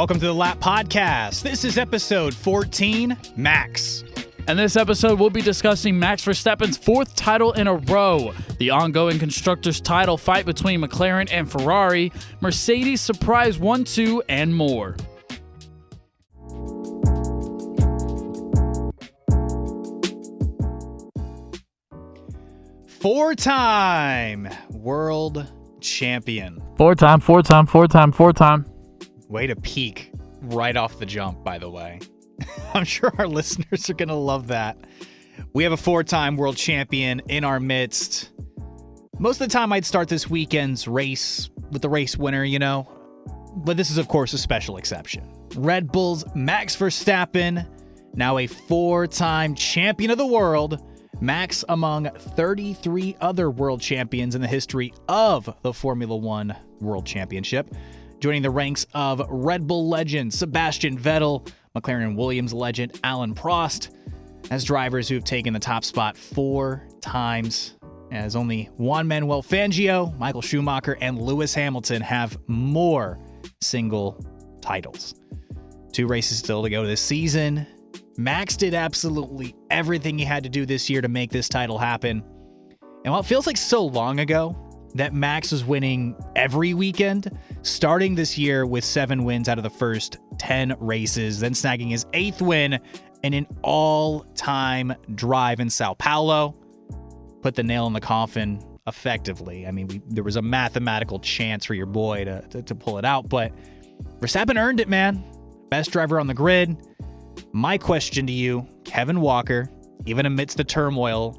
Welcome to the Lap Podcast. This is episode 14, Max. In this episode, we'll be discussing Max Verstappen's fourth title in a row, the ongoing Constructors Title fight between McLaren and Ferrari, Mercedes surprise 1-2, and more. Four-time world champion. Four-time. Way to peak right off the jump, by the way. I'm sure our listeners are going to love that. We have a four-time world champion in our midst. Most of the time, I'd start this weekend's race with the race winner, But this is, of course, a special exception. Red Bull's Max Verstappen, now a four-time champion of the world. Max among 33 other world champions in the history of the Formula One World Championship, joining the ranks of Red Bull legend Sebastian Vettel, McLaren and Williams legend Alan Prost, as drivers who have taken the top spot four times, as only Juan Manuel Fangio, Michael Schumacher, and Lewis Hamilton have more single titles. Two races still to go this season. Max did absolutely everything he had to do this year to make this title happen. And while it feels like so long ago that Max was winning every weekend, starting this year with 7 wins out of the first 10 races, then snagging his 8th win in an all-time drive in Sao Paulo, put the nail in the coffin effectively. I mean, there was a mathematical chance for your boy to pull it out, but Verstappen earned it, man. Best driver on the grid. My question to you, Kevin Walker, even amidst the turmoil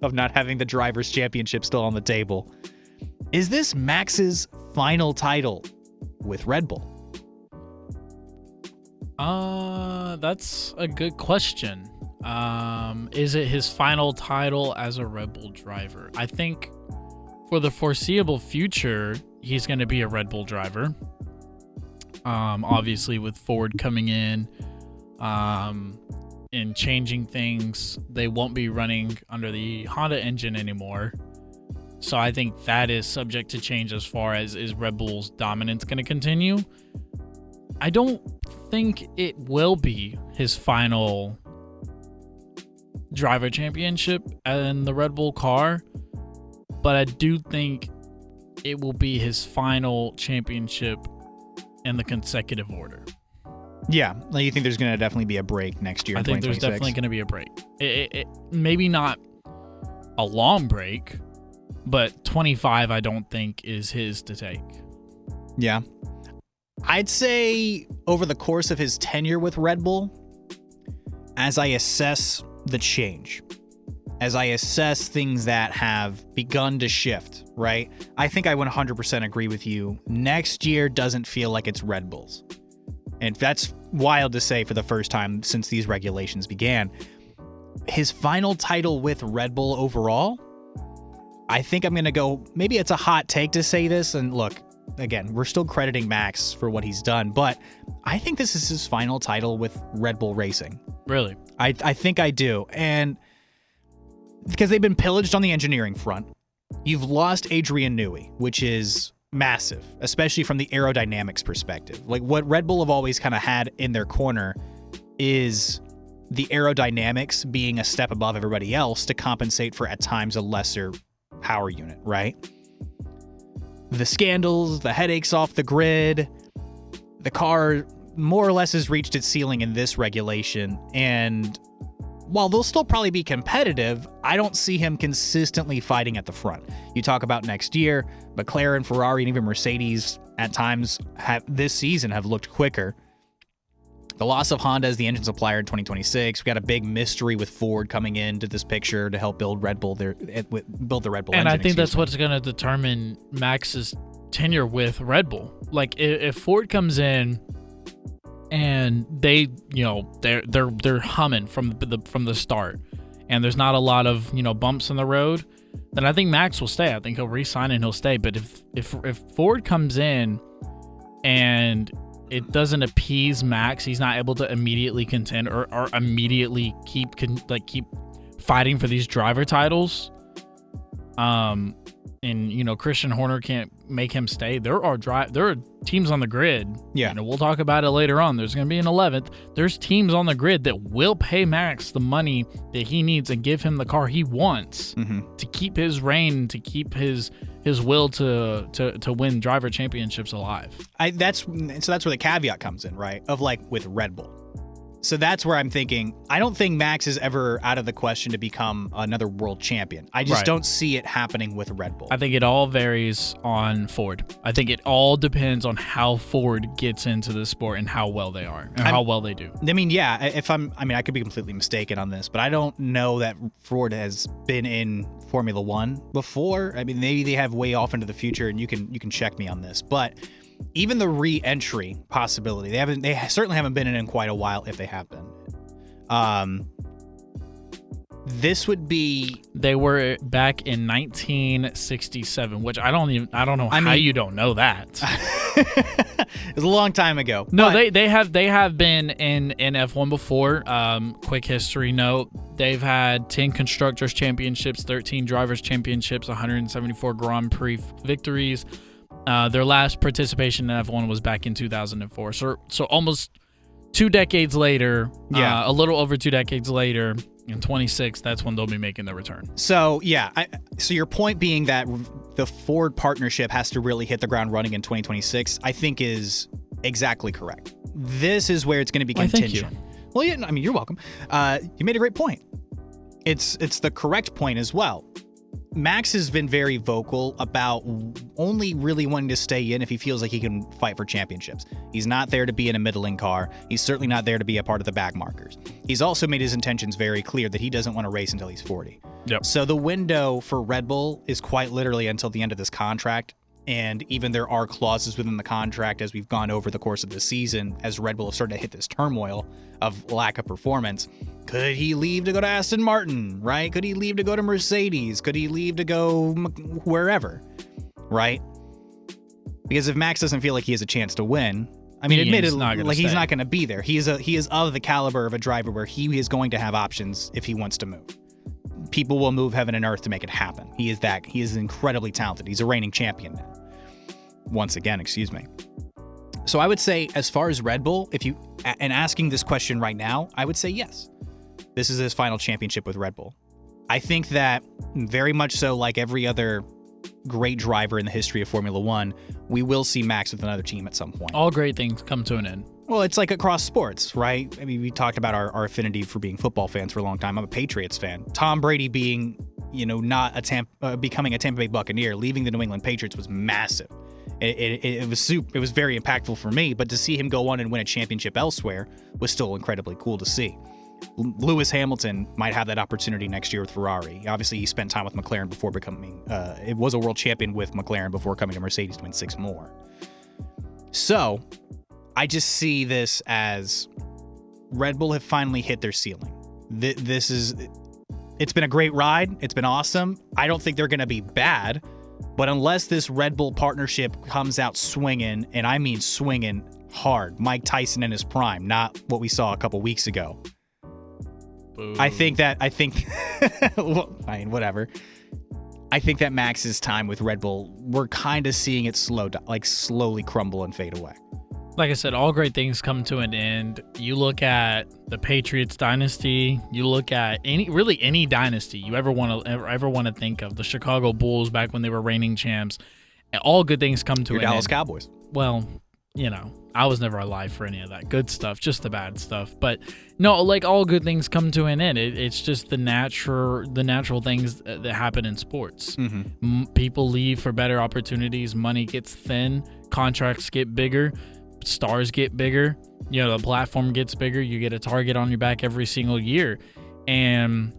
of not having the Drivers' Championship still on the table, is this Max's final title with Red Bull? That's a good question. Is it his final title as a Red Bull driver? I think for the foreseeable future, he's going to be a Red Bull driver. Obviously with Ford coming in, and changing things, they won't be running under the Honda engine anymore. So I think that is subject to change as far as is Red Bull's dominance going to continue. I don't think it will be his final driver championship in the Red Bull car, but I do think it will be his final championship in the consecutive order. Yeah, you think there's going to definitely be a break next year? I think there's definitely going to be a break. It maybe not a long break, but 25 I don't think is his to take. Yeah. I'd say over the course of his tenure with Red Bull, as I assess the change, as I assess things that have begun to shift, right? I think I 100% agree with you. Next year doesn't feel like it's Red Bull's. And that's wild to say for the first time since these regulations began. His final title with Red Bull overall, I think I'm going to go, maybe it's a hot take to say this, and look, again, we're still crediting Max for what he's done, but I think this is his final title with Red Bull Racing. Really? I think I do. And because they've been pillaged on the engineering front, you've lost Adrian Newey, which is massive, especially from the aerodynamics perspective. Like what Red Bull have always kind of had in their corner is the aerodynamics being a step above everybody else to compensate for at times a lesser power unit, right? The scandals, the headaches off the grid, the car more or less has reached its ceiling in this regulation, and while they'll still probably be competitive, I don't see him consistently fighting at the front. You talk about next year, McLaren, Ferrari, and even Mercedes at times this season have looked quicker. The loss of Honda as the engine supplier in 2026. We got a big mystery with Ford coming into this picture to help build Red Bull build the Red Bull engine. And I think that's what's going to determine Max's tenure with Red Bull. Like if Ford comes in and they're humming from the start, and there's not a lot of bumps in the road, then I think Max will stay. I think he'll re-sign and he'll stay. But if Ford comes in and it doesn't appease Max, he's not able to immediately contend or immediately keep fighting for these driver titles. And Christian Horner can't make him stay. There are teams on the grid. Yeah. We'll talk about it later on. There's going to be an 11th. There's teams on the grid that will pay Max the money that he needs and give him the car he wants to keep his reign, to keep his will to win driver championships alive. That's where the caveat comes in, right? Of like with Red Bull. So that's where I'm thinking, I don't think Max is ever out of the question to become another world champion. I just don't see it happening with Red Bull. I think it all varies on Ford. I think it all depends on how Ford gets into the sport and how well they are and how well they do. I mean, yeah, I could be completely mistaken on this, but I don't know that Ford has been in Formula One before. I mean, maybe they have way off into the future, and you can check me on this, but even the re-entry possibility, they certainly haven't been in quite a while, if they have been. This would be, they were back in 1967, which I don't know how you don't know that. It was a long time ago. No, they have been in F1 before. Quick history note: they've had 10 constructors championships, 13 drivers championships, 174 Grand Prix victories. Their last participation in F1 was back in 2004. So almost 2 decades later, a little over 2 decades later, in 26, that's when they'll be making their return. So, yeah. So your point being that the Ford partnership has to really hit the ground running in 2026, I think is exactly correct. This is where it's going to be contingent. Thank you. Well, yeah, I mean, you're welcome. You made a great point. It's the correct point as well. Max has been very vocal about only really wanting to stay in if he feels like he can fight for championships. He's not there to be in a middling car. He's certainly not there to be a part of the back markers. He's also made his intentions very clear that he doesn't want to race until he's 40. Yep. So the window for Red Bull is quite literally until the end of this contract. And even there are clauses within the contract as we've gone over the course of the season, as Red Bull have started to hit this turmoil of lack of performance. Could he leave to go to Aston Martin, right? Could he leave to go to Mercedes? Could he leave to go wherever, right? Because if Max doesn't feel like he has a chance to win, I mean, admittedly, he's not going to be there. He is of the caliber of a driver where he is going to have options if he wants to move. People will move heaven and earth to make it happen. He is incredibly talented. He's a reigning champion now. Once again, excuse me. So I would say, as far as Red Bull, and asking this question right now, I would say yes. This is his final championship with Red Bull. I think that very much so, like every other great driver in the history of Formula One, we will see Max with another team at some point. All great things come to an end. Well, it's like across sports, right? I mean, we talked about our affinity for being football fans for a long time. I'm a Patriots fan. Tom Brady being, not becoming a Tampa Bay Buccaneer, leaving the New England Patriots was massive. It was very impactful for me, but to see him go on and win a championship elsewhere was still incredibly cool to see. Lewis Hamilton might have that opportunity next year with Ferrari. Obviously, he spent time with McLaren before becoming, it was a world champion with McLaren before coming to Mercedes to win 6 more. So, I just see this as Red Bull have finally hit their ceiling. It's been a great ride. It's been awesome. I don't think they're going to be bad, but unless this Red Bull partnership comes out swinging, and I mean swinging hard, Mike Tyson in his prime, not what we saw a couple weeks ago. Boo. I think well, I mean, whatever. I think that Max's time with Red Bull, we're kind of seeing it slowly crumble and fade away. Like I said, all great things come to an end. You look at the Patriots dynasty. You look at any dynasty you ever want to think of. The Chicago Bulls back when they were reigning champs. All good things come to an end. Dallas Cowboys. Well, I was never alive for any of that good stuff, just the bad stuff. But no, like all good things come to an end. It's just the natural things that happen in sports. Mm-hmm. People leave for better opportunities. Money gets thin. Contracts get bigger. Stars get bigger. The platform gets bigger. You get a target on your back every single year. And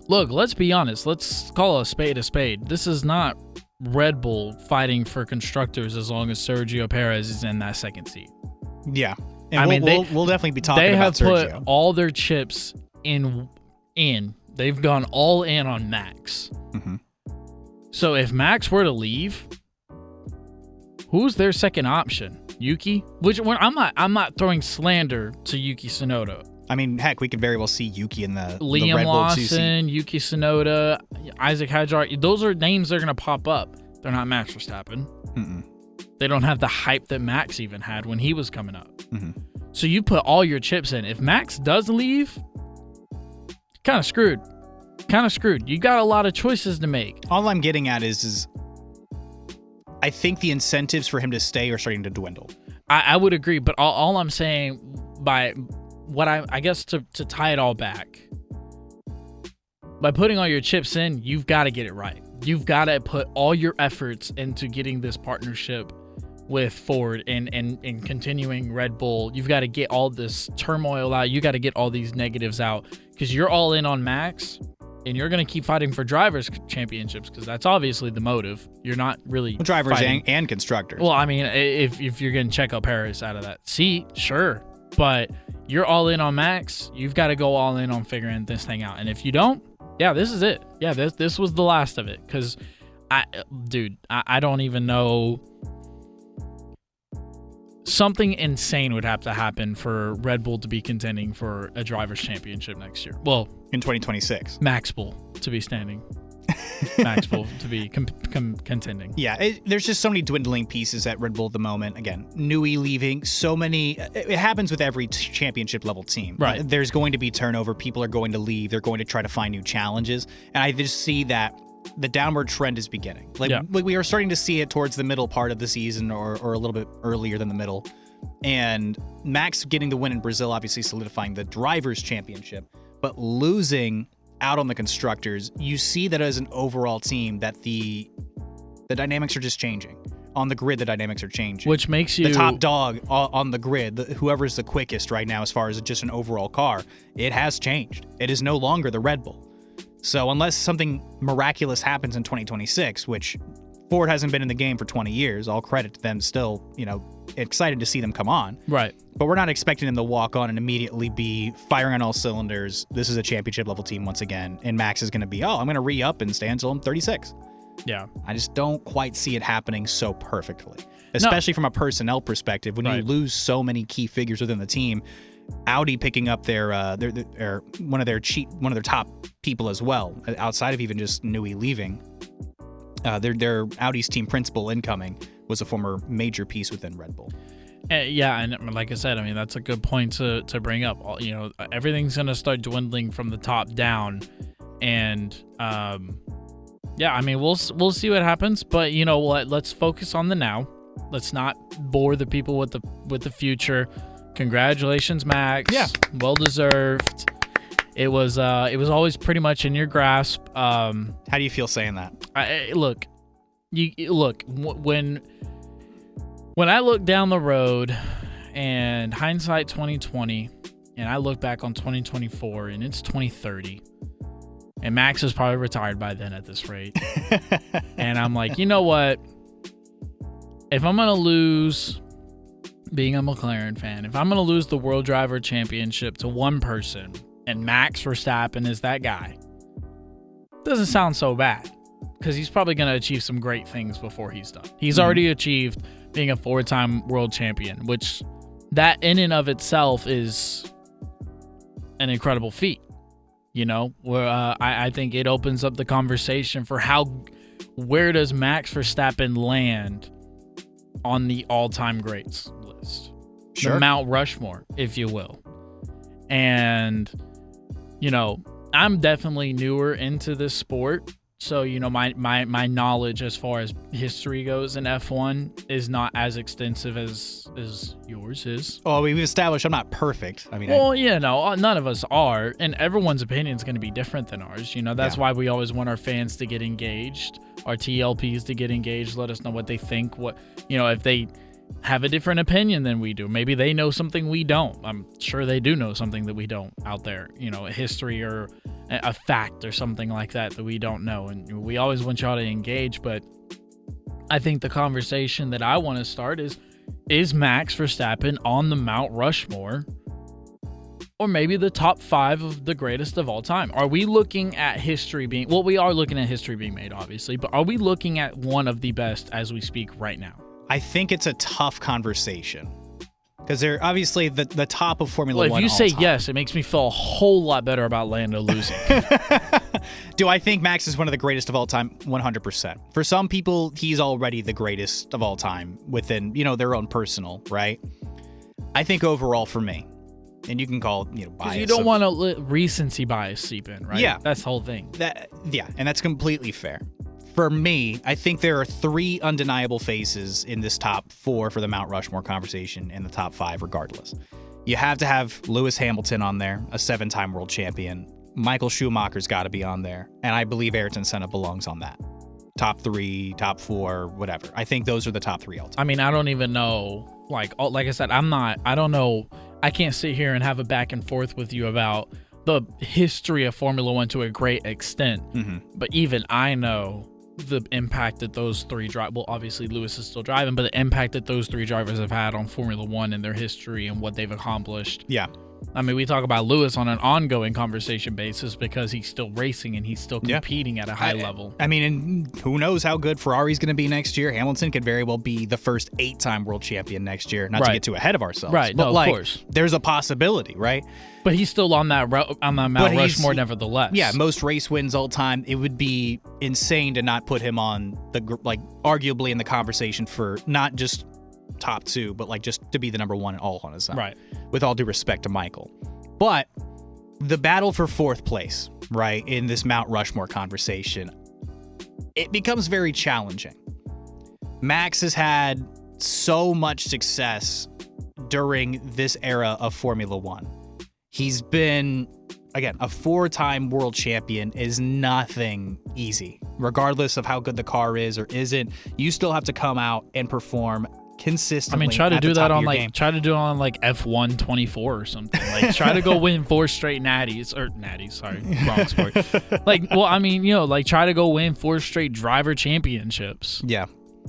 look, let's be honest. Let's call a spade a spade. This is not Red Bull fighting for constructors as long as Sergio Perez is in that second seat. Yeah. And we'll definitely be talking about Sergio. They have put all their chips in. They've gone all in on Max. Mm-hmm. So if Max were to leave, who's their second option? Yuki? Which one? I'm not throwing slander to Yuki Tsunoda. I mean, heck, we could very well see Yuki in the Liam the Red Bull Lawson, Yuki Tsunoda, Isaac Hadjar. Those are names that are going to pop up. They're not Max Verstappen. Mm-mm. They don't have the hype that Max even had when he was coming up. Mm-hmm. So you put all your chips in. If Max does leave, kind of screwed. You got a lot of choices to make. All I'm getting at is I think the incentives for him to stay are starting to dwindle. I would agree, but all I'm saying by what I guess to tie it all back, by putting all your chips in, you've got to get it right. You've got to put all your efforts into getting this partnership with Ford and continuing Red Bull. You've got to get all this turmoil out. You got to get all these negatives out because you're all in on Max and you're going to keep fighting for drivers' championships because that's obviously the motive. You're not really drivers and constructors. Well, I mean, if you're getting Checo Perez out of that seat, sure. But you're all in on Max. You've got to go all in on figuring this thing out. And if you don't, yeah, this is it. Yeah, this was the last of it. Because, I don't even know. Something insane would have to happen for Red Bull to be contending for a driver's championship next year. Well, in 2026. Max Bull to be standing. Max Bull to be contending. Yeah, there's just so many dwindling pieces at Red Bull at the moment. Again, Newey leaving, so many. It happens with every championship level team. Right. There's going to be turnover. People are going to leave. They're going to try to find new challenges. And I just see that the downward trend is beginning. Like we are starting to see it towards the middle part of the season or a little bit earlier than the middle. And Max getting the win in Brazil, obviously solidifying the drivers' championship, but losing out on the constructors, you see that as an overall team that the dynamics are just changing. On the grid, the dynamics are changing. Which makes you... The top dog on the grid, whoever's the quickest right now as far as just an overall car, it has changed. It is no longer the Red Bull. So unless something miraculous happens in 2026, which Ford hasn't been in the game for 20 years, all credit to them still, excited to see them come on. Right. But we're not expecting them to walk on and immediately be firing on all cylinders. This is a championship level team once again. And Max is going to be, I'm going to re-up and stay until I'm 36. Yeah. I just don't quite see it happening so perfectly, especially from a personnel perspective. When you lose so many key figures within the team, Audi picking up their one of their top people as well, outside of even just Newey leaving. Their Audi's team principal incoming was a former major piece within Red Bull. Yeah, and like I said, I mean, that's a good point to bring up. Everything's going to start dwindling from the top down. And, yeah, I mean, we'll see what happens. But you know what? Let's focus on the now. Let's not bore the people with the future. Congratulations, Max. Yeah. Well deserved. It was always pretty much in your grasp. How do you feel saying that? When I look down the road and hindsight 2020, and I look back on 2024 and it's 2030, and Max is probably retired by then at this rate, and I'm like, you know what? If I'm gonna lose, being a McLaren fan, if I'm gonna lose the World Driver Championship to one person, and Max Verstappen is that guy, doesn't sound so bad. Because he's probably going to achieve some great things before he's done. He's already achieved being a 4-time world champion, which that in and of itself is an incredible feat. Where I think it opens up the conversation for where does Max Verstappen land on the all-time greats list? Sure. The Mount Rushmore, if you will. And, I'm definitely newer into this sport. So, my knowledge as far as history goes in F1 is not as extensive as yours is. Oh, we've established I'm not perfect. I mean, none of us are. And everyone's opinion is going to be different than ours. That's why we always want our fans to get engaged, our TLPs to get engaged, let us know what they think, if they have a different opinion than we do. Maybe they know something we don't. I'm sure they do know something that we don't out there, a history or a fact or something like that we don't know. And we always want y'all to engage, but I think the conversation that I want to start is Max Verstappen on the Mount Rushmore or maybe the top 5 of the greatest of all time? Are we looking at history being, we are looking at history being made, obviously, but are we looking at one of the best as we speak right now? I think it's a tough conversation because they're obviously the top of Formula One. If you say yes, it makes me feel a whole lot better about Lando losing. Do I think Max is one of the greatest of all time? 100%. For some people, he's already the greatest of all time within, their own personal, right? I think overall for me, and you can call it, bias. Because you don't want to let recency bias seep in, right? Yeah. That's the whole thing. And that's completely fair. For me, I think there are 3 undeniable faces in this top 4 for the Mount Rushmore conversation and the top 5 regardless. You have to have Lewis Hamilton on there, a 7-time world champion. Michael Schumacher's got to be on there, and I believe Ayrton Senna belongs on that. Top 3, top 4, whatever. I think those are the top 3 all time. I mean, I don't even know. Like I said, I don't know. I can't sit here and have a back and forth with you about the history of Formula One to a great extent. Mm-hmm. But even I know the impact that those 3 drive. Well, obviously Lewis is still driving, but the impact that those 3 drivers have had on Formula One and their history and what they've accomplished. Yeah. I mean, we talk about Lewis on an ongoing conversation basis because he's still racing and he's still competing at a high level. I mean, and who knows how good Ferrari's going to be next year. Hamilton could very well be the first 8-time world champion next year. Not to get too ahead of ourselves. Right, but of course. There's a possibility, right? But he's still on that Mount Rushmore nevertheless. Yeah, most race wins all time. It would be insane to not put him on arguably in the conversation for not just top 2, but just to be the number 1 all on his own. Right. With all due respect to Michael. But the battle for 4th place, right, in this Mount Rushmore conversation, it becomes very challenging. Max has had so much success during this era of Formula One. He's been, again, a 4-time world champion is nothing easy. Regardless of how good the car is or isn't, you still have to come out and perform consistently. I mean, try to do that on F1 24 or something. Try to go win 4 straight natties, sorry, wrong sport. Try to go win 4 straight driver championships. Yeah.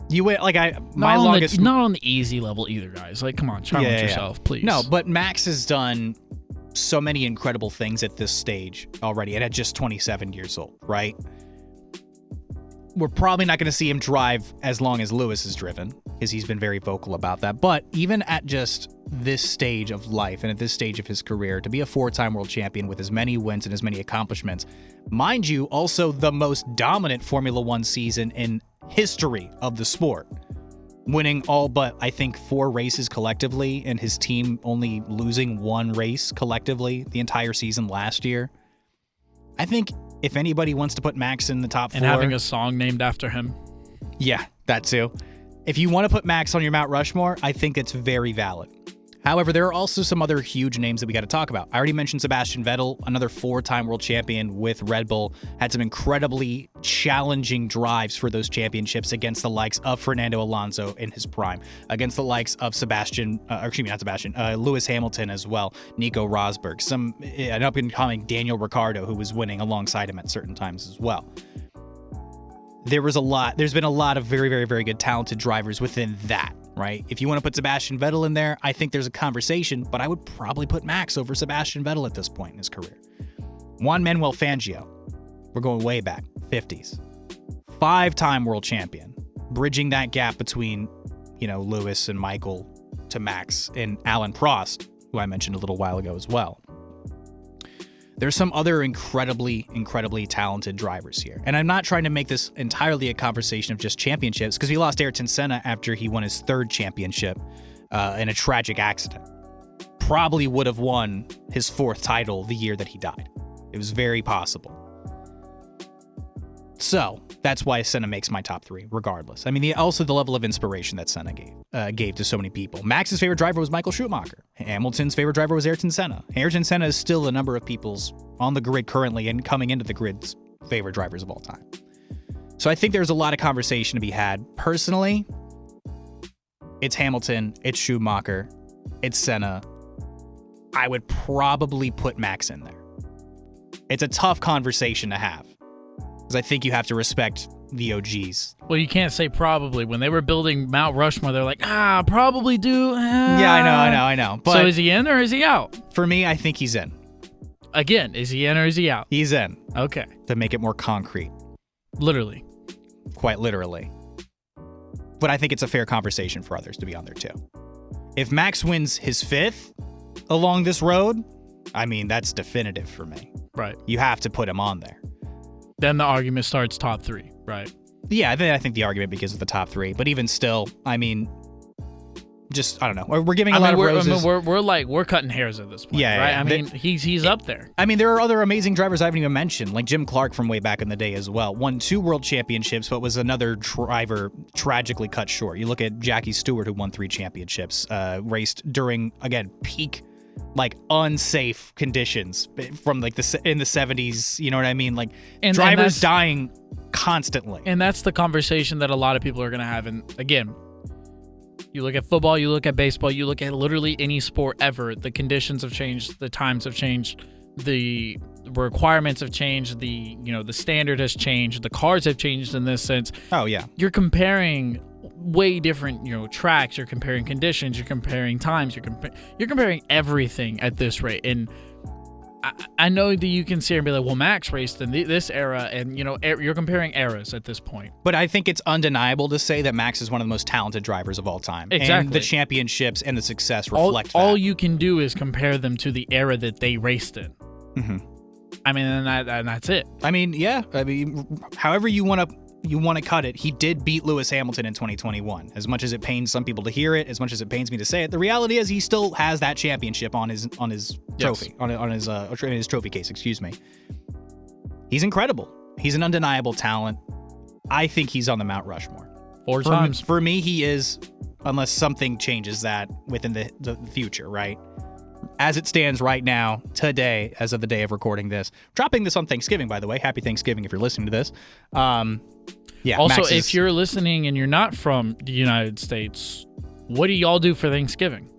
You win not on the easy level either, guys. Come on, challenge yourself, please. No, but Max has done so many incredible things at this stage already, and at just 27 years old, right? We're probably not going to see him drive as long as Lewis has driven, because he's been very vocal about that. But even at just this stage of life and at this stage of his career, to be a 4-time world champion with as many wins and as many accomplishments, mind you, also the most dominant Formula One season in history of the sport, winning all but, I think, 4 races collectively, and his team only losing 1 race collectively the entire season last year. I think if anybody wants to put Max in the top 4... And having a song named after him. Yeah, that too. If you want to put Max on your Mount Rushmore, I think it's very valid. However, there are also some other huge names that we got to talk about. I already mentioned Sebastian Vettel, another 4-time world champion with Red Bull, had some incredibly challenging drives for those championships against the likes of Fernando Alonso in his prime, against the likes of Lewis Hamilton as well, Nico Rosberg, an up-and-coming Daniel Ricciardo who was winning alongside him at certain times as well. There's been a lot of very, very, very good talented drivers within that, right? If you want to put Sebastian Vettel in there, I think there's a conversation, but I would probably put Max over Sebastian Vettel at this point in his career. Juan Manuel Fangio, we're going way back, 50s. 5-time world champion, bridging that gap between, Lewis and Michael to Max, and Alan Prost, who I mentioned a little while ago as well. There's some other incredibly, incredibly talented drivers here. And I'm not trying to make this entirely a conversation of just championships, because we lost Ayrton Senna after he won his 3rd championship in a tragic accident. Probably would have won his 4th title the year that he died. It was very possible. So that's why Senna makes my top 3, regardless. I mean, also the level of inspiration that Senna gave to so many people. Max's favorite driver was Michael Schumacher. Hamilton's favorite driver was Ayrton Senna. Ayrton Senna is still a number of people's on the grid currently and coming into the grid's favorite drivers of all time. So I think there's a lot of conversation to be had. Personally, it's Hamilton, it's Schumacher, it's Senna. I would probably put Max in there. It's a tough conversation to have, because I think you have to respect the OGs. Well, you can't say probably. When they were building Mount Rushmore, they're like, probably do. Yeah, I know. But so is he in or is he out? For me, I think he's in. Again, is he in or is he out? He's in. Okay. To make it more concrete. Literally. Quite literally. But I think it's a fair conversation for others to be on there too. If Max wins his 5th along this road, I mean, that's definitive for me. Right. You have to put him on there. Then the argument starts top 3, right? Yeah, I think the argument begins with the top 3. But even still, I mean, just, I don't know. We're giving a lot of roses. We're cutting hairs at this point, right? Yeah. I mean, he's up there. I mean, there are other amazing drivers I haven't even mentioned, like Jim Clark from way back in the day as well. Won 2 world championships, but was another driver tragically cut short. You look at Jackie Stewart, who won 3 championships, raced during, again, peak, like, unsafe conditions from, like, in the 70s, you know what I mean? Like, drivers dying constantly. And that's the conversation that a lot of people are going to have. And, again, you look at football, you look at baseball, you look at literally any sport ever. The conditions have changed, the times have changed, the requirements have changed, the standard has changed, the cars have changed in this sense. Oh yeah. You're comparing way different, tracks, you're comparing conditions, you're comparing times, you're comparing everything at this rate. And I know that you can sit here and be like, well, Max raced in this era, and you're comparing eras at this point. But I think it's undeniable to say that Max is one of the most talented drivers of all time. Exactly. And the championships and the success reflect that. All you can do is compare them to the era that they raced in. Mm-hmm. I mean, and that's it. I mean, yeah. I mean, however you want to cut it, he did beat Lewis Hamilton in 2021. As much as it pains some people to hear it, as much as it pains me to say it, the reality is he still has that championship on his trophy, yes. on his trophy case. Excuse me. He's incredible. He's an undeniable talent. I think he's on the Mount Rushmore. 4 times. For me, he is, unless something changes that within the future, right? As it stands right now, today, as of the day of recording this, dropping this on Thanksgiving, by the way. Happy Thanksgiving if you're listening to this. Yeah. Also, if you're listening and you're not from the United States, what do y'all do for Thanksgiving?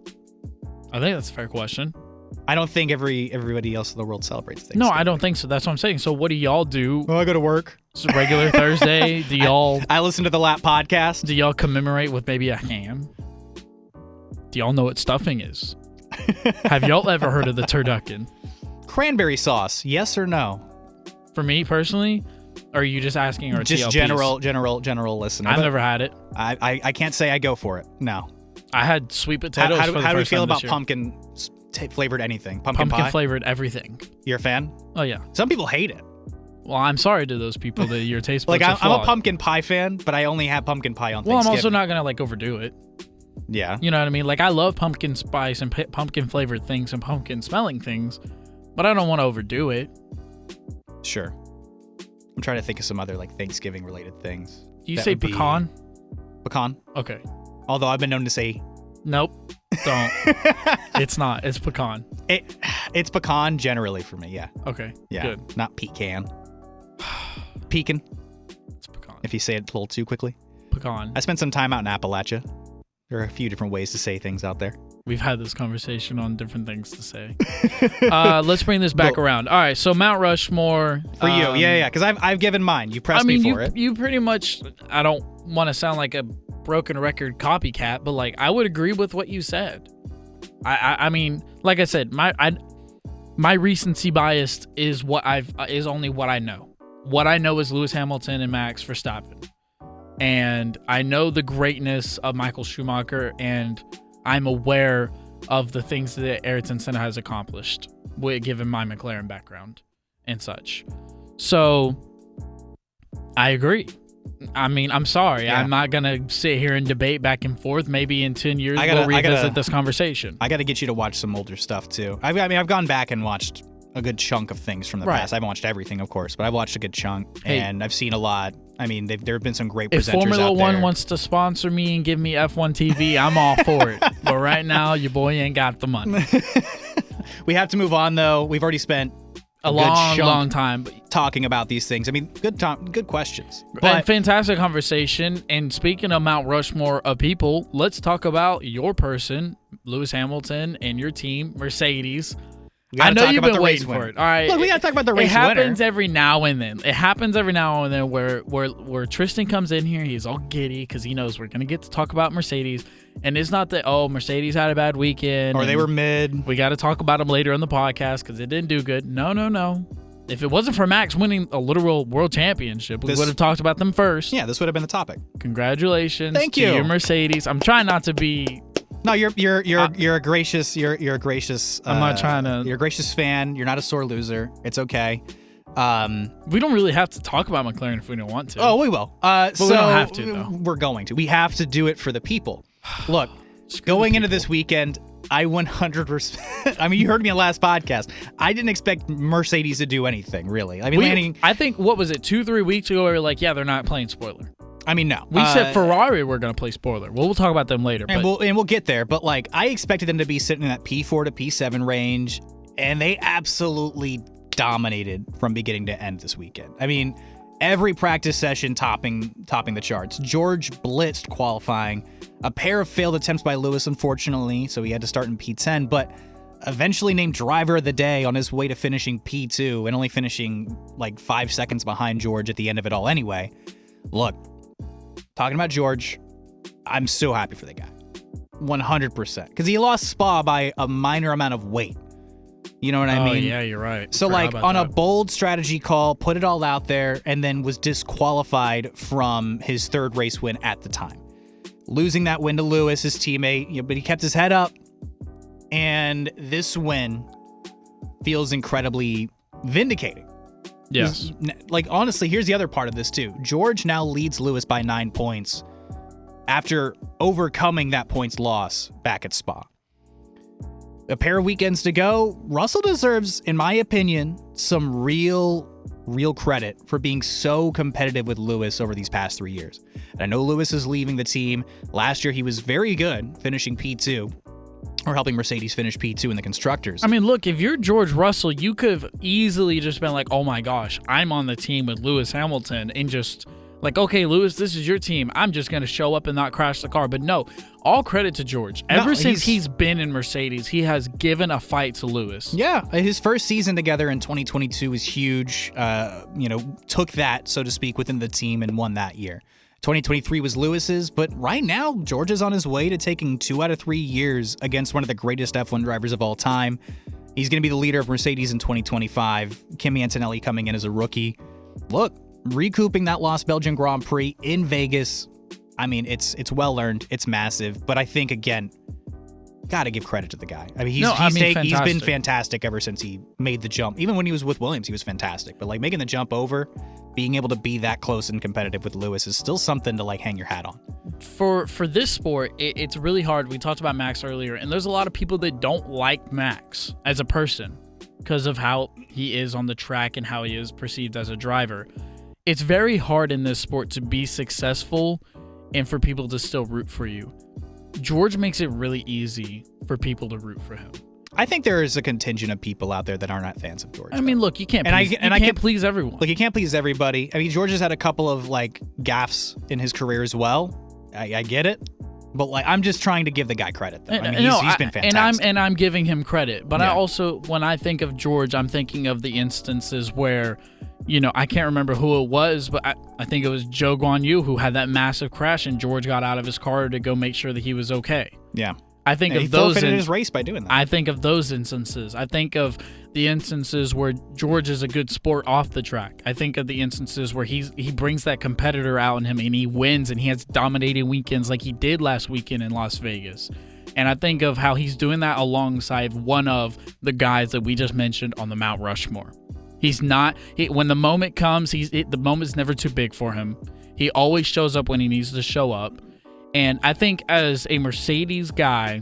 I think that's a fair question. I don't think everybody else in the world celebrates Thanksgiving. No, I don't think so. That's what I'm saying. So what do y'all do? Well, I go to work. It's a regular Thursday. Do y'all... I listen to the Lap podcast. Do y'all commemorate with maybe a ham? Do y'all know what stuffing is? Have y'all ever heard of the turducken? Cranberry sauce, yes or no? For me personally, or are you just asking our just TLPs? general listener? I've never had it. I can't say I go for it. No. I had sweet potatoes. How do we feel about pumpkin flavored anything? Pumpkin pie? Flavored everything. You're a fan? Oh yeah. Some people hate it. Well, I'm sorry to those people that your taste buds like are flawed. I'm a pumpkin pie fan, but I only have pumpkin pie on Thanksgiving. Well, I'm also not gonna overdo it. Yeah. You know what I mean? Like, I love pumpkin spice and pumpkin flavored things and pumpkin smelling things, but I don't want to overdo it. Sure. I'm trying to think of some other Thanksgiving related things. Do you say pecan? Pecan. Okay. Although I've been known to say. Nope. Don't. It's not. It's pecan. It's pecan generally for me. Yeah. Okay. Yeah. Good. Not pecan. Pecan. It's pecan. If you say it a little too quickly. Pecan. I spent some time out in Appalachia. There are a few different ways to say things out there. We've had this conversation on different things to say. Let's bring this back around. All right, so Mount Rushmore. For you, yeah, because I've given mine. You pressed me for it. You pretty much, I don't want to sound like a broken record copycat, but I would agree with what you said. I mean, like I said, my recency bias is is only what I know. What I know is Lewis Hamilton and Max Verstappen. And I know the greatness of Michael Schumacher, and I'm aware of the things that Ayrton Senna has accomplished, given my McLaren background and such. So, I agree. I mean, I'm sorry. Yeah. I'm not going to sit here and debate back and forth. Maybe in 10 years we'll revisit this conversation. I got to get you to watch some older stuff, too. I've gone back and watched a good chunk of things from the past. I haven't watched everything, of course, but I've watched a good chunk, and I've seen a lot. I mean, there have been some great presenters out there. If Formula One wants to sponsor me and give me F1 TV, I'm all for it. But right now, your boy ain't got the money. We have to move on, though. We've already spent a long time talking about these things. I mean, good questions. And fantastic conversation. And speaking of Mount Rushmore of people, let's talk about your person, Lewis Hamilton, and your team, Mercedes. I know you've been waiting for it. All right. Look, we got to talk about the race winner. It happens every now and then. Where Tristan comes in here, he's all giddy because he knows we're going to get to talk about Mercedes. And it's not that, Mercedes had a bad weekend. Or they were mid. We got to talk about them later on the podcast because it didn't do good. No. If it wasn't for Max winning a literal world championship, we would have talked about them first. Yeah, this would have been the topic. Congratulations. Thank you. To your Mercedes. I'm trying not to be... No, you're a gracious. I'm not trying to. You're a gracious fan. You're not a sore loser. It's okay. We don't really have to talk about McLaren if we don't want to. Oh, we will. So we don't have to, though. We're going to. We have to do it for the people. Look, going into this weekend, I 100%. I mean, you heard me on last podcast. I didn't expect Mercedes to do anything, really. I mean, I think, what was it, 2-3 weeks ago, we were like, yeah, they're not playing spoiler. I mean, no. We said Ferrari were going to play spoiler. We'll talk about them later. And we'll get there. But, like, I expected them to be sitting in that P4 to P7 range, and they absolutely dominated from beginning to end this weekend. I mean, every practice session topping the charts. George blitzed qualifying. A pair of failed attempts by Lewis, unfortunately, so he had to start in P10, but eventually named driver of the day on his way to finishing P2 and only finishing like 5 seconds behind George at the end of it all anyway. Look, talking about George, I'm so happy for the guy. 100%. Because he lost Spa by a minor amount of weight. You know what I mean? Oh, yeah, you're right. So, like, on a bold strategy call, put it all out there, and then was disqualified from his third race win at the time. Losing that win to Lewis, his teammate, but he kept his head up. And this win feels incredibly vindicating. Yes. Like, honestly, here's the other part of this, too. George now leads Lewis by 9 points after overcoming that points loss back at Spa. A pair of weekends to go. Russell deserves, in my opinion, some real credit for being so competitive with Lewis over these past 3 years. And I know Lewis is leaving the team. Last year, he was very good finishing P2 or helping Mercedes finish P2 in the Constructors. I mean, look, if you're George Russell, you could have easily just been like, oh my gosh, I'm on the team with Lewis Hamilton, and just like, okay, Lewis, this is your team. I'm just going to show up and not crash the car. But no, all credit to George. Ever since he's been in Mercedes, he has given a fight to Lewis. Yeah, his first season together in 2022 was huge. Took that, so to speak, within the team and won that year. 2023 was Lewis's, but right now, George is on his way to taking 2 out of 3 years against one of the greatest F1 drivers of all time. He's going to be the leader of Mercedes in 2025. Kimi Antonelli coming in as a rookie. Look, recouping that lost Belgian Grand Prix in Vegas, I mean, it's well earned, it's massive, but I think, again, gotta give credit to the guy. I mean, he's been fantastic ever since he made the jump. Even when he was with Williams, he was fantastic. But like making the jump over, being able to be that close and competitive with Lewis is still something to like hang your hat on. For this sport, it's really hard. We talked about Max earlier, and there's a lot of people that don't like Max as a person because of how he is on the track and how he is perceived as a driver. It's very hard in this sport to be successful and for people to still root for you. George makes it really easy for people to root for him. I think there is a contingent of people out there that are not fans of George. I mean, look, you can't please everyone. Look, you can't please everybody. I mean, George has had a couple of like gaffes in his career as well. I get it. But like, I'm just trying to give the guy credit, though. I mean, he's been fantastic. And I'm giving him credit. But yeah. I also, when I think of George, I'm thinking of the instances where, I can't remember who it was, but I think it was Zhou Guanyu who had that massive crash, and George got out of his car to go make sure that he was okay. Yeah. I think of he those forfeited his race by doing that. I think of those instances. I think of the instances where George is a good sport off the track. I think of the instances where he brings that competitor out in him and he wins and he has dominating weekends like he did last weekend in Las Vegas. And I think of how he's doing that alongside one of the guys that we just mentioned on the Mount Rushmore. He's not when the moment comes, the moment's never too big for him. He always shows up when he needs to show up. And I think as a Mercedes guy,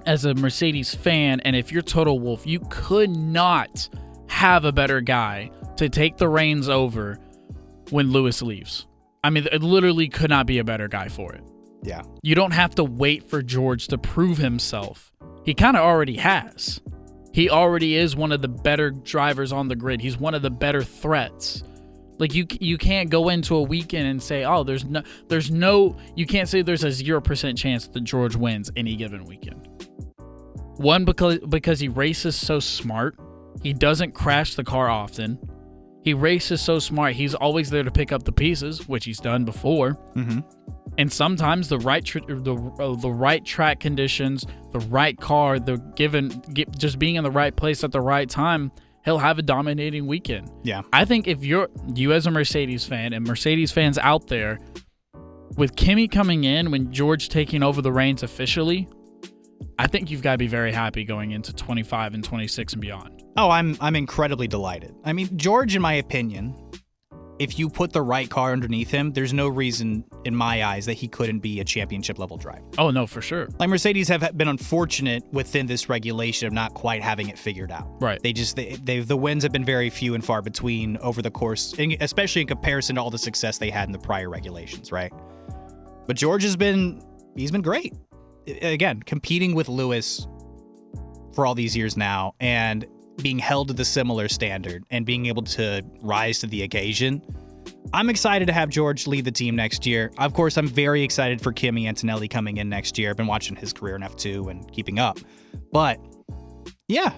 as a Mercedes fan, and if you're Toto Wolff, you could not have a better guy to take the reins over when Lewis leaves. I mean, it literally could not be a better guy for it. Yeah. You don't have to wait for George to prove himself. He kind of already has. He already is one of the better drivers on the grid. He's one of the better threats. Like you can't go into a weekend and say, oh, you can't say there's a 0% chance that George wins any given weekend. One, because he races so smart. He doesn't crash the car often. He races so smart. He's always there to pick up the pieces, which he's done before. Mm-hmm. And sometimes the right track conditions, the right car, just being in the right place at the right time, he'll have a dominating weekend. Yeah. I think if you as a Mercedes fan and Mercedes fans out there, with Kimi coming in, when George taking over the reins officially, I think you've got to be very happy going into 25 and 26 and beyond. Oh, I'm incredibly delighted. I mean, George, in my opinion, if you put the right car underneath him, there's no reason, in my eyes, that he couldn't be a championship-level driver. Oh, no, for sure. Like, Mercedes have been unfortunate within this regulation of not quite having it figured out. Right. The wins have been very few and far between over the course, especially in comparison to all the success they had in the prior regulations, right? But George he's been great. Again, competing with Lewis for all these years now and being held to the similar standard and being able to rise to the occasion. I'm excited to have George lead the team next year. Of course, I'm very excited for Kimi Antonelli coming in next year. I've been watching his career in F2 and keeping up. But yeah,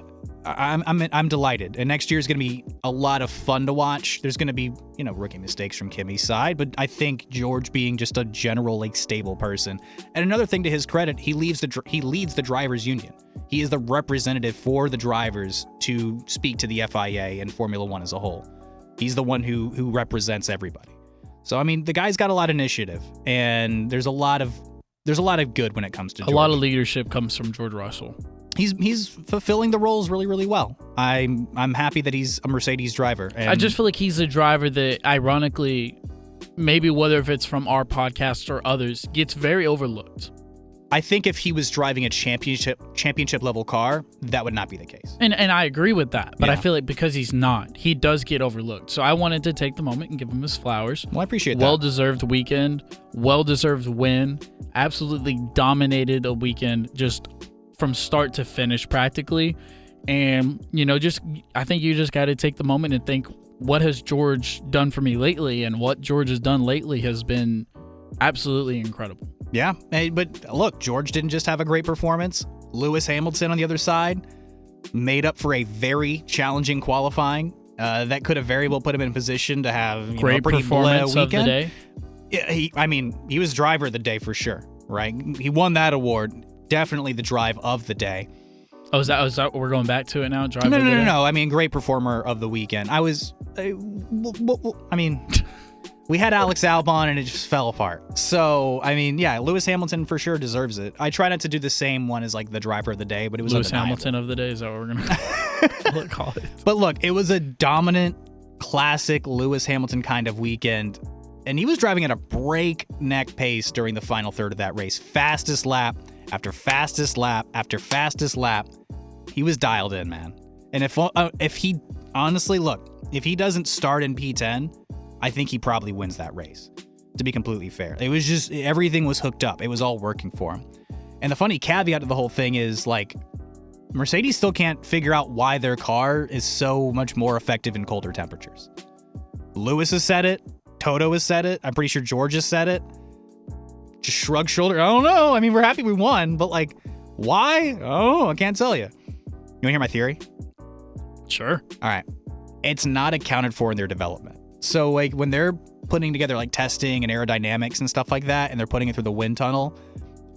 I'm delighted. And next year is going to be a lot of fun to watch. There's going to be, rookie mistakes from Kimi's side, but I think George being just a general, stable person. And another thing to his credit, he leads the drivers' union. He is the representative for the drivers to speak to the FIA and Formula One as a whole. He's the one who represents everybody. So, I mean, the guy's got a lot of initiative, and there's a lot of good when it comes to George. A lot of leadership comes from George Russell. He's fulfilling the roles really, really well. I'm happy that he's a Mercedes driver. And I just feel like he's a driver that, ironically, maybe whether if it's from our podcast or others, gets very overlooked. I think if he was driving a championship level car, that would not be the case. And I agree with that, but Yeah. I feel like because he's not, he does get overlooked. So I wanted to take the moment and give him his flowers. Well, I appreciate that. Well-deserved weekend, well-deserved win, absolutely dominated a weekend just from start to finish practically. And, I think you just got to take the moment and think, what has George done for me lately? And what George has done lately has been absolutely incredible. Yeah, but look, George didn't just have a great performance. Lewis Hamilton on the other side made up for a very challenging qualifying that could have very well put him in a position to have Great a pretty performance weekend. of the day. Yeah, he was driver of the day for sure, right? He won that award. Definitely the drive of the day. Oh, is that what we're going back to it now? Driver No. of the day? I mean, great performer of the weekend. We had Alex Albon and it just fell apart. So, Lewis Hamilton for sure deserves it. I try not to do the same one as the driver of the day, but it was Lewis undeniable. Hamilton of the day, is that what we're going to call it? But look, it was a dominant, classic Lewis Hamilton kind of weekend. And he was driving at a breakneck pace during the final third of that race. Fastest lap after fastest lap after fastest lap. He was dialed in, man. And if he doesn't start in P10, I think he probably wins that race, to be completely fair. It was just, everything was hooked up. It was all working for him. And the funny caveat to the whole thing is, Mercedes still can't figure out why their car is so much more effective in colder temperatures. Lewis has said it. Toto has said it. I'm pretty sure George has said it. Just shrug shoulder. I don't know. I mean, we're happy we won, but why? Oh, I can't tell you. You want to hear my theory? Sure. All right. It's not accounted for in their development. So when they're putting together testing and aerodynamics and stuff like that, and they're putting it through the wind tunnel,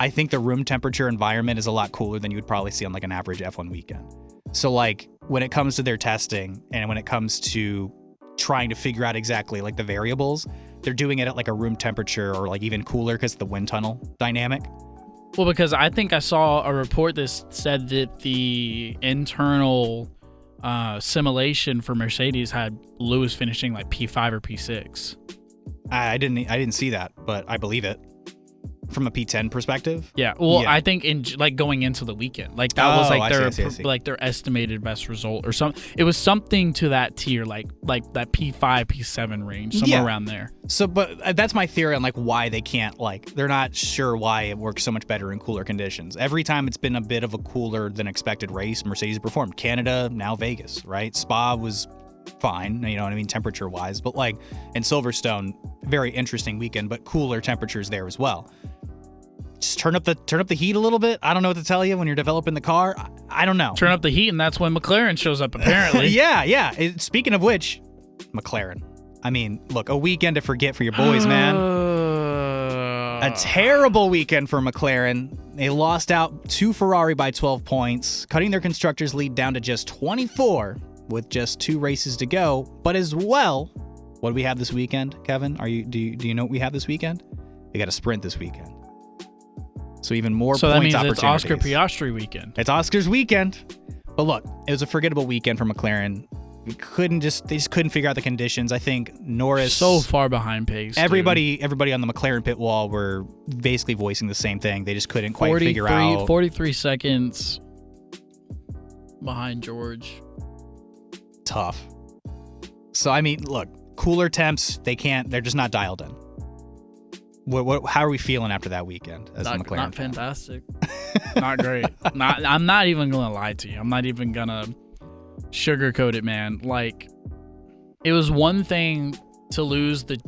I think the room temperature environment is a lot cooler than you would probably see on an average F1 weekend. So when it comes to their testing and when it comes to trying to figure out exactly the variables, they're doing it at a room temperature or even cooler because of the wind tunnel dynamic. Well, because I think I saw a report that said that the internal simulation for Mercedes had Lewis finishing P5 or P6. I didn't see that, but I believe it from a P10 perspective. Yeah. Well, yeah. I think in going into the weekend, that was I see. their estimated best result or something. It was something to that tier, like that P5, P7 range, somewhere around there. So, but that's my theory on why they can't they're not sure why it works so much better in cooler conditions. Every time it's been a bit of a cooler than expected race, Mercedes performed. Canada, now Vegas, right? Spa was fine, temperature wise, but in Silverstone, very interesting weekend, but cooler temperatures there as well. Just turn up the heat a little bit. I don't know what to tell you when you're developing the car. I don't know. Turn up the heat, and that's when McLaren shows up, apparently. Yeah. Speaking of which, McLaren. I mean, look, a weekend to forget for your boys, man. A terrible weekend for McLaren. They lost out to Ferrari by 12 points, cutting their constructors' lead down to just 24 with just 2 races to go. But as well, what do we have this weekend, Kevin? Do you know what we have this weekend? We got a sprint this weekend. So even more So points that means opportunities. it's Oscar Piastri weekend. It's Oscar's weekend. But look, it was a forgettable weekend for McLaren. They just couldn't figure out the conditions. I think Norris so far behind pace. Everybody on the McLaren pit wall were basically voicing the same thing. They just couldn't quite figure out. 43 seconds behind George. Tough. So I mean, look, cooler temps. They're just not dialed in. How are we feeling after that weekend as a McLaren Not fan? fantastic. Not great. I'm not even gonna lie to you. I'm not even gonna sugarcoat it, man. Like, it was one thing to lose the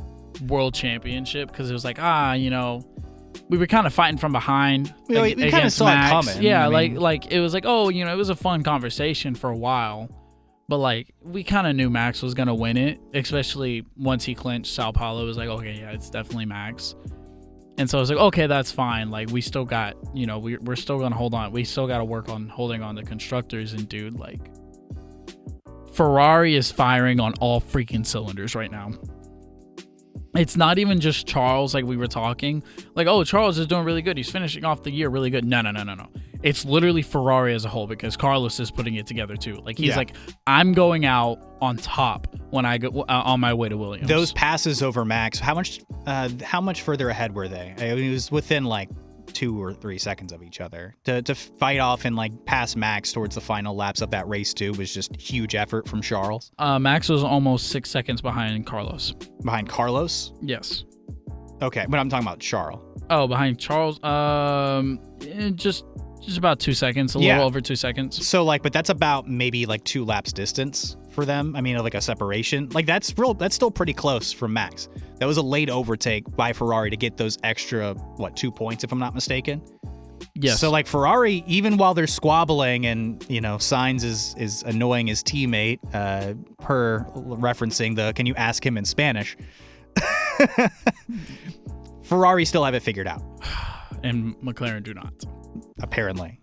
world championship because it was like, we were kind of fighting from behind. We kind of saw Max. it coming. Yeah, I mean, like it was like, it was a fun conversation for a while, but like we kind of knew Max was gonna win it, especially once he clinched Sao Paulo. It was like, okay, yeah, it's definitely Max. And so I was like, okay, that's fine. Like, we still got, we're still gonna hold on. We still got to work on holding on to constructors. And dude, like, Ferrari is firing on all freaking cylinders right now. It's not even just Charles, like we were talking. Like, oh, Charles is doing really good. He's finishing off the year really good. No. It's literally Ferrari as a whole because Carlos is putting it together too. Like, he's like, I'm going out on top when I go on my way to Williams. Those passes over Max, how much further ahead were they? I mean, it was within like 2 or 3 seconds of each other. To fight off and like pass Max towards the final laps of that race too was just huge effort from Charles. Max was almost 6 seconds behind Carlos. Behind Carlos? Yes. Okay, but I'm talking about Charles. Oh, behind Charles? Just about 2 seconds, a little over 2 seconds. So like, but that's about maybe like 2 laps distance for them. I mean, like a separation. Like that's still pretty close from Max. That was a late overtake by Ferrari to get those extra 2 points, if I'm not mistaken. Yes. So like Ferrari, even while they're squabbling and Sainz is annoying his teammate, per referencing the "can you ask him in Spanish?" Ferrari still have it figured out. And McLaren do not. Apparently.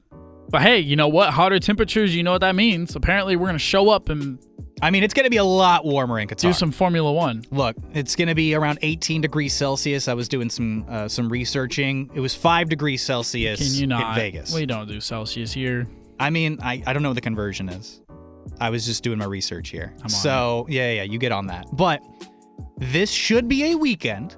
But hey, you know what? Hotter temperatures, you know what that means. Apparently, we're going to show up and... I mean, it's going to be a lot warmer in Qatar. Do some Formula One. Look, it's going to be around 18 degrees Celsius. I was doing some researching. It was 5 degrees Celsius in Vegas. We don't do Celsius here. I mean, I don't know what the conversion is. I was just doing my research here. You get on that. But this should be a weekend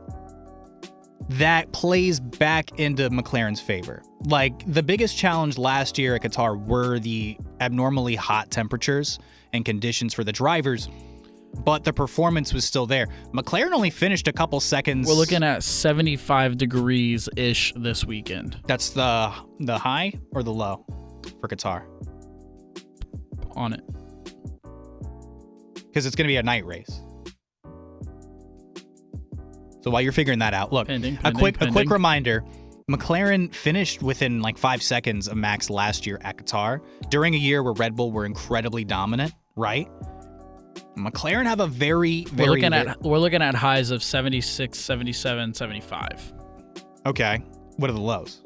that plays back into McLaren's favor. Like, the biggest challenge last year at Qatar were the abnormally hot temperatures and conditions for the drivers, but the performance was still there. McLaren only finished a couple seconds. We're looking at 75 degrees-ish this weekend. That's the high or the low for Qatar? On it. Because it's going to be a night race. So while you're figuring that out, look, a quick reminder. McLaren finished within like 5 seconds of Max last year at Qatar during a year where Red Bull were incredibly dominant, right? McLaren have a very we're looking at highs of 76, 77, 75. Okay. What are the lows?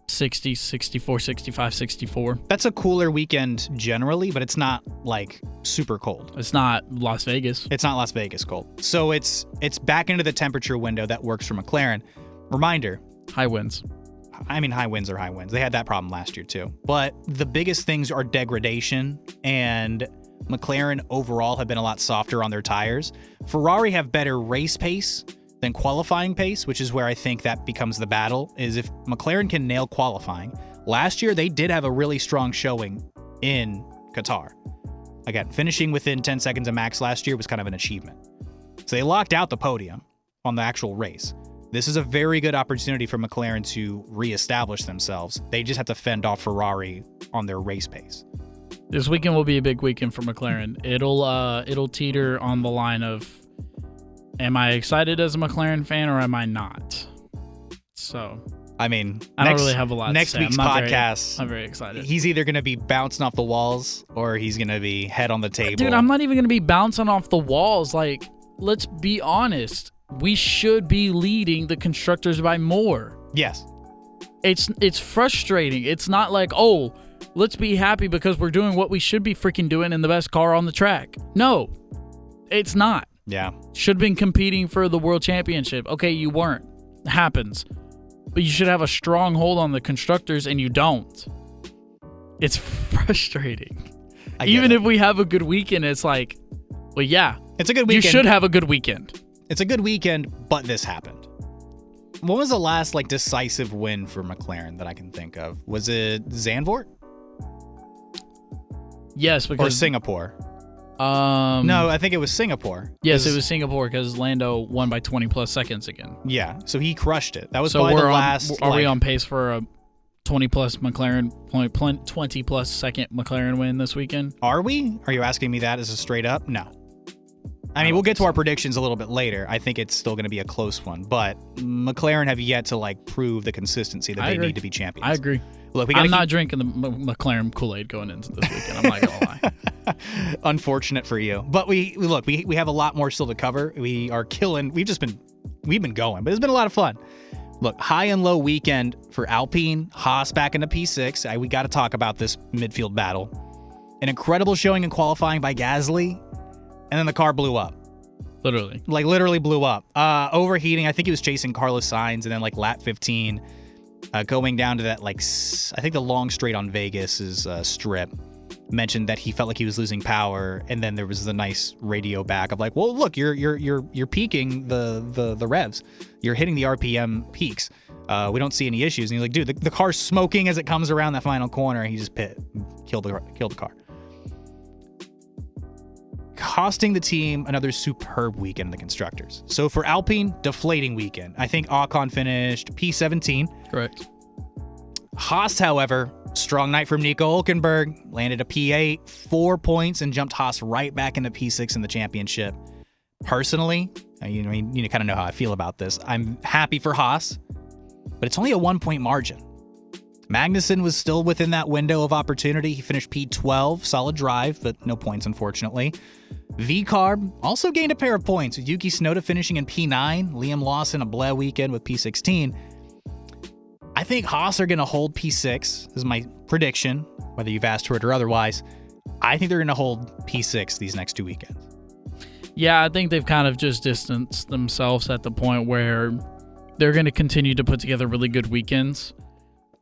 60, 64, 65, 64. That's a cooler weekend generally, but it's not like super cold. It's not Las Vegas. It's not Las Vegas cold. So it's back into the temperature window that works for McLaren. Reminder. High winds. I mean, high winds are high winds. They had that problem last year too. But the biggest things are degradation, and McLaren overall have been a lot softer on their tires. Ferrari have better race pace than qualifying pace, which is where I think that becomes the battle, is if McLaren can nail qualifying. Last year, they did have a really strong showing in Qatar. Again, finishing within 10 seconds of Max last year was kind of an achievement. So they locked out the podium on the actual race. This is a very good opportunity for McLaren to reestablish themselves. They just have to fend off Ferrari on their race pace. This weekend will be a big weekend for McLaren. It'll teeter on the line of, am I excited as a McLaren fan or am I not? So, I mean, I don't really have a lot to say. Next week's podcast, I'm very excited. He's either going to be bouncing off the walls or he's going to be head on the table. Dude, I'm not even going to be bouncing off the walls. Like, let's be honest. We should be leading the constructors by more. Yes. It's frustrating. It's not like, oh, let's be happy because we're doing what we should be freaking doing in the best car on the track. No, it's not. Yeah. Should have been competing for the world championship. Okay, you weren't. It happens. But you should have a strong hold on the constructors, and you don't. It's frustrating. Even if we have a good weekend, it's like, well, yeah. It's a good weekend. You should have a good weekend. It's a good weekend, but this happened. When was the last decisive win for McLaren that I can think of? Was it Zandvoort? Yes, because or Singapore. No, I think it was Singapore. Yes, it was Singapore because Lando won by 20 plus seconds again. Yeah, so he crushed it. That was so probably the last. Are we on pace for a 20 plus McLaren 20 plus second McLaren win this weekend? Are we? Are you asking me that as a straight up? No. I mean, we'll get to our predictions a little bit later. I think it's still going to be a close one, but McLaren have yet to prove the consistency that they need to be champions. I agree. Look, I'm not drinking the McLaren Kool-Aid going into this weekend. I'm not gonna lie. Unfortunate for you, but we have a lot more still to cover. We are killing. We've been going, but it's been a lot of fun. Look, high and low weekend for Alpine. Haas back into P6. We got to talk about this midfield battle. An incredible showing in qualifying by Gasly, and then the car blew up. Literally blew up. Overheating. I think he was chasing Carlos Sainz, and then lap 15, going down to that I think the long straight on Vegas' strip. Mentioned that he felt like he was losing power, and then there was the nice radio back of well, look, you're peaking the revs, you're hitting the RPM peaks. We don't see any issues. And he's like, dude, the car's smoking as it comes around that final corner. And he just killed the car, costing the team another superb weekend in the constructors. So for Alpine, deflating weekend. I think Ocon finished P17. Correct. Haas, however, strong night from Nico Hülkenberg, landed a P8, 4 points, and jumped Haas right back into P6 in the championship. Personally, you kind of know how I feel about this. I'm happy for Haas, but it's only a 1 point margin. Magnussen was still within that window of opportunity. He finished P12, solid drive, but no points, unfortunately. V-Carb also gained a pair of points, with Yuki Tsunoda finishing in P9, Liam Lawson a bleh weekend with P16. I think Haas are going to hold P6. This is my prediction, whether you've asked for it or otherwise. I think they're going to hold P6 these next 2 weekends. Yeah, I think they've kind of just distanced themselves at the point where they're going to continue to put together really good weekends,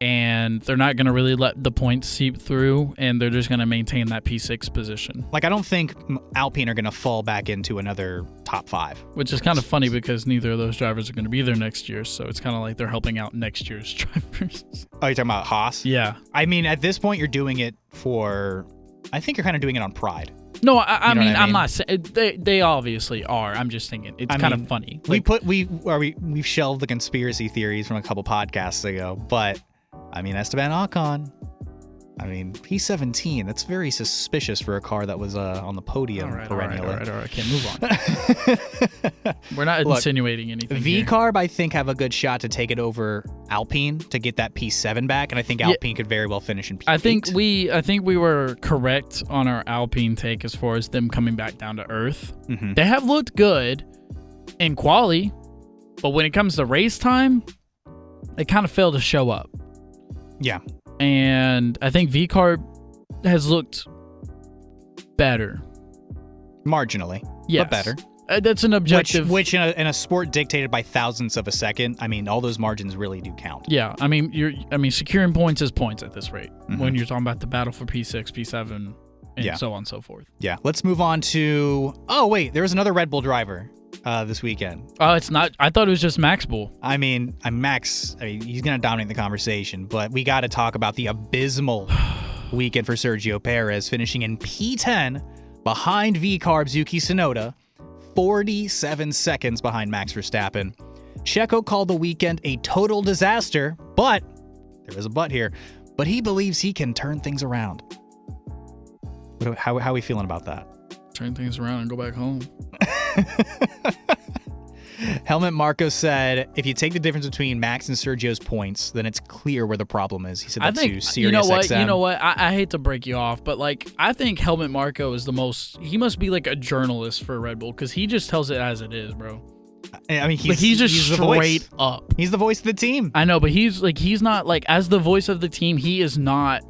and they're not going to really let the points seep through, and they're just going to maintain that P6 position. I don't think Alpine are going to fall back into another top 5. Which is kind of funny because neither of those drivers are going to be there next year, so it's kind of like they're helping out next year's drivers. Oh, you're talking about Haas? Yeah. I mean, at this point, you're doing it I think you're kind of doing it on pride. No, I mean, I'm not saying they obviously are. I'm just thinking it's kind of funny. We've shelved the conspiracy theories from a couple podcasts ago, but Esteban Ocon. P17. That's very suspicious for a car that was on the podium perennially. All right. Okay, move on. We're not insinuating anything. V-Carb, I think, have a good shot to take it over Alpine to get that P7 back, and I think Alpine could very well finish in P8. I think we were correct on our Alpine take as far as them coming back down to earth. Mm-hmm. They have looked good in quali, but when it comes to race time, they kind of fail to show up. Yeah. And I think V-Carb has looked better. Marginally. Yes. But better. That's an objective. Which in a sport dictated by thousandths of a second, all those margins really do count. Yeah. Securing points is points at this rate. Mm-hmm. When you're talking about the battle for P6, P7, and so on and so forth. Yeah. Let's move on to... Oh, wait. There was another Red Bull driver this weekend. Oh, it's not... I thought it was just Max Bull. Max... he's going to dominate the conversation, but we got to talk about the abysmal weekend for Sergio Perez, finishing in P10 behind V-Carb's Yuki Tsunoda, 47 seconds behind Max Verstappen. Checo called the weekend a total disaster, but... There is a but here. But he believes he can turn things around. How are we feeling about that? Turn things around and go back home. Helmut Marko said, if you take the difference between Max and Sergio's points, then it's clear where the problem is. He said that to Sirius XM. You know what? I hate to break you off, but I think Helmut Marko is he must be a journalist for Red Bull, because he just tells it as it is, bro. He's just straight up. He's the voice of the team. I know, but he's not as the voice of the team. He is not.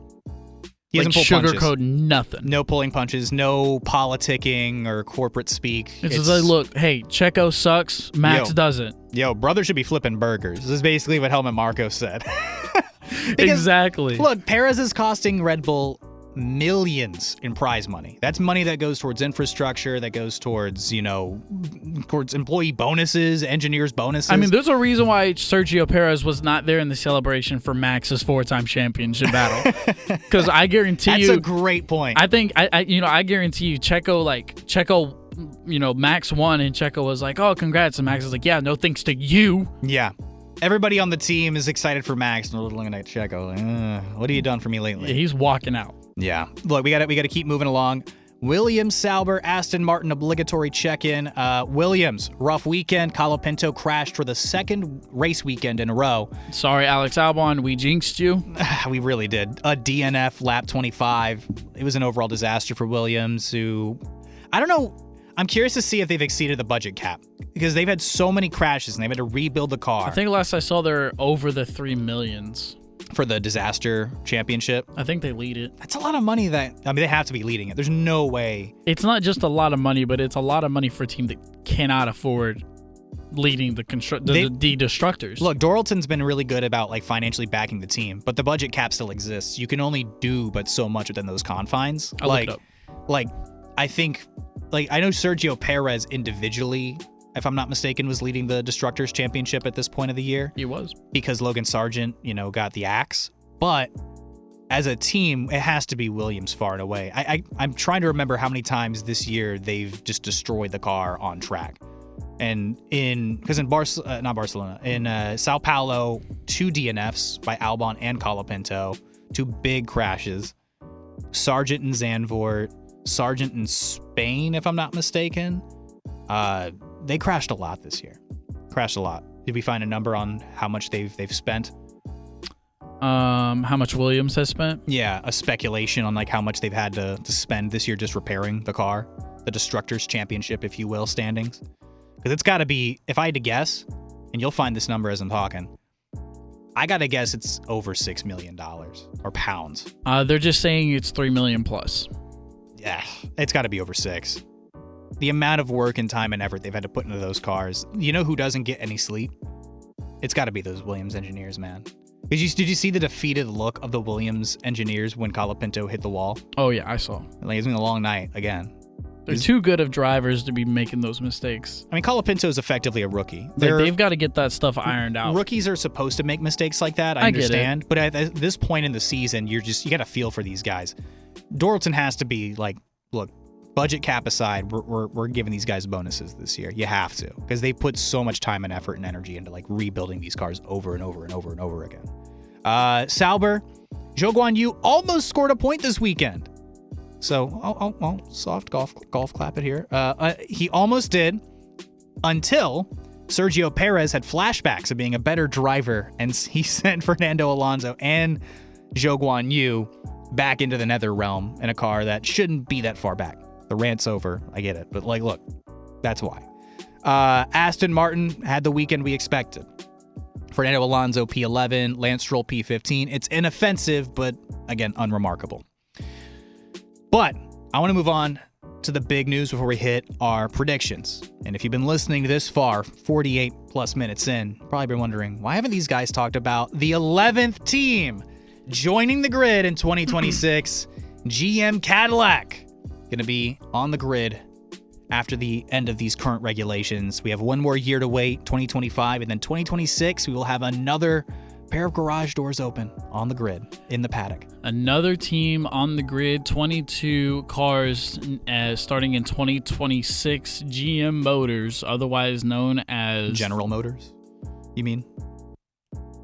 He doesn't pull sugarcoat nothing. No pulling punches, no politicking or corporate speak. It's just look, hey, Checo sucks, Max doesn't. Brother should be flipping burgers. This is basically what Helmut Marko said. Exactly. Look, Perez is costing Red Bull millions in prize money. That's money that goes towards infrastructure, that goes towards, towards employee bonuses, engineers' bonuses. I mean, there's a reason why Sergio Perez was not there in the celebration for Max's 4-time championship battle. Because I guarantee That's a great point. I think I guarantee you Checo, Max won and Checo was like, "Oh, congrats," and Max is like, "Yeah, no thanks to you." Yeah. Everybody on the team is excited for Max, and they're looking at Checo like, what have you done for me lately? Yeah, he's walking out. Yeah. Look, we got to keep moving along. Williams, Sauber, Aston Martin, obligatory check-in. Williams, rough weekend. Colapinto crashed for the second race weekend in a row. Sorry, Alex Albon, we jinxed you. We really did. A DNF, lap 25. It was an overall disaster for Williams, who, I don't know, I'm curious to see if they've exceeded the budget cap, because they've had so many crashes and they've had to rebuild the car. I think last I saw they're over the 3 millions. For the disaster championship. I think they lead it. That's a lot of money they have to be leading it. There's no way. It's not just a lot of money, but it's a lot of money for a team that cannot afford leading the destructors. Look, Doralton's been really good about financially backing the team, but the budget cap still exists. You can only do but so much within those confines. I'll look it up. I think I know Sergio Perez individually, if I'm not mistaken, was leading the Destructors Championship at this point of the year. He was. Because Logan Sargent, got the axe. But as a team, it has to be Williams far and away. I'm trying to remember how many times this year they've just destroyed the car on track. And in Sao Paulo, 2 DNFs by Albon and Colapinto, 2 big crashes. Sargent and Zandvoort, Sargent in Spain, if I'm not mistaken. They crashed a lot this year. Crashed a lot. Did we find a number on how much they've spent? How much Williams has spent? Yeah, a speculation on how much they've had to spend this year just repairing the car, the Destructors Championship, if you will, standings. Because it's got to be, if I had to guess, and you'll find this number as I'm talking, I got to guess it's over $6 million or pounds. They're just saying it's 3 million plus. Yeah, it's got to be over 6. The amount of work and time and effort they've had to put into those cars. You know who doesn't get any sleep? It's got to be those Williams engineers, man. Did you see the defeated look of the Williams engineers when Colapinto hit the wall? Oh, yeah, I saw. It's been a long night, again. They're too good of drivers to be making those mistakes. I mean, Colapinto is effectively a rookie. They've got to get that stuff ironed out. Rookies are supposed to make mistakes like that, I understand. But at this point in the season, you got to feel for these guys. Doralton has to be look, budget cap aside, we're giving these guys bonuses this year. You have to, because they put so much time and effort and energy into rebuilding these cars over and over and over and over again. Sauber, Zhou Guanyu almost scored a point this weekend. So I'll soft golf clap it here. He almost did, until Sergio Perez had flashbacks of being a better driver, and he sent Fernando Alonso and Zhou Guanyu back into the nether realm in a car that shouldn't be that far back. The rant's over. I get it. But look, that's why. Aston Martin had the weekend we expected. Fernando Alonso P11, Lance Stroll P15. It's inoffensive, but again, unremarkable. But I want to move on to the big news before we hit our predictions. And if you've been listening this far, 48 plus minutes in, probably been wondering, why haven't these guys talked about the 11th team joining the grid in 2026? GM Cadillac going to be on the grid after the end of these current regulations. We have one more year to wait, 2025, and then 2026, we will have another pair of garage doors open on the grid in the paddock. Another team on the grid, 22 cars starting in 2026. GM Motors, otherwise known as... General Motors, you mean?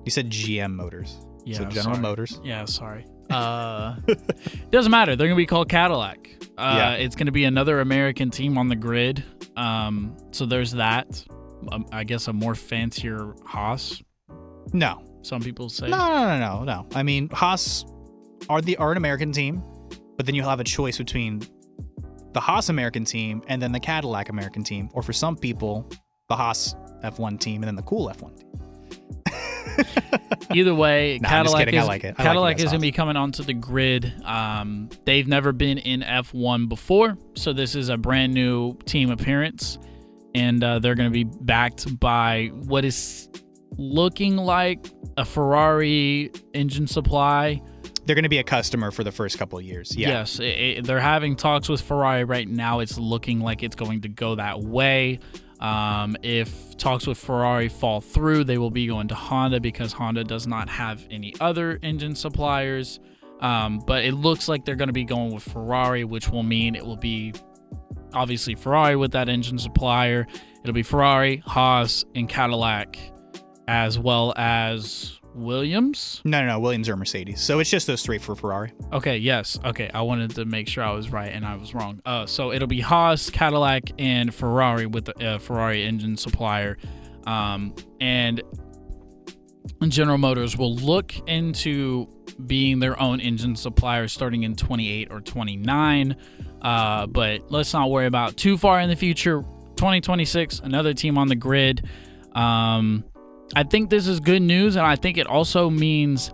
You said GM Motors. Yeah, so General Motors. Yeah, sorry. Doesn't matter. They're going to be called Cadillac. It's going to be another American team on the grid. So there's that. I guess a more fancier Haas. No. Some people say. No. I mean, Haas are an American team, but then you'll have a choice between the Haas American team and then the Cadillac American team, or for some people, the Haas F1 team and then the cool F1 team. Either way, no, Cadillac is, I like it. Cadillac is going to be coming onto the grid. They've never been in F1 before, so this is a brand new team appearance, and they're going to be backed by what is looking like a Ferrari engine supply. They're going to be a customer for the first couple of years. Yeah. Yes, they're having talks with Ferrari right now. It's looking like it's going to go that way. If talks with Ferrari fall through, they will be going to Honda because Honda does not have any other engine suppliers. But it looks like they're going to be going with Ferrari, which will mean it will be obviously Ferrari with that engine supplier. It'll be Ferrari, Haas, and Cadillac, as well as Williams? No. Williams or Mercedes. So it's just those three for Ferrari. Okay, yes. Okay, I wanted to make sure I was right and I was wrong. So it'll be Haas, Cadillac, and Ferrari with the Ferrari engine supplier. And General Motors will look into being their own engine supplier starting in 28 or 29. But let's not worry about too far in the future. 2026, another team on the grid. I think this is good news, and I think it also means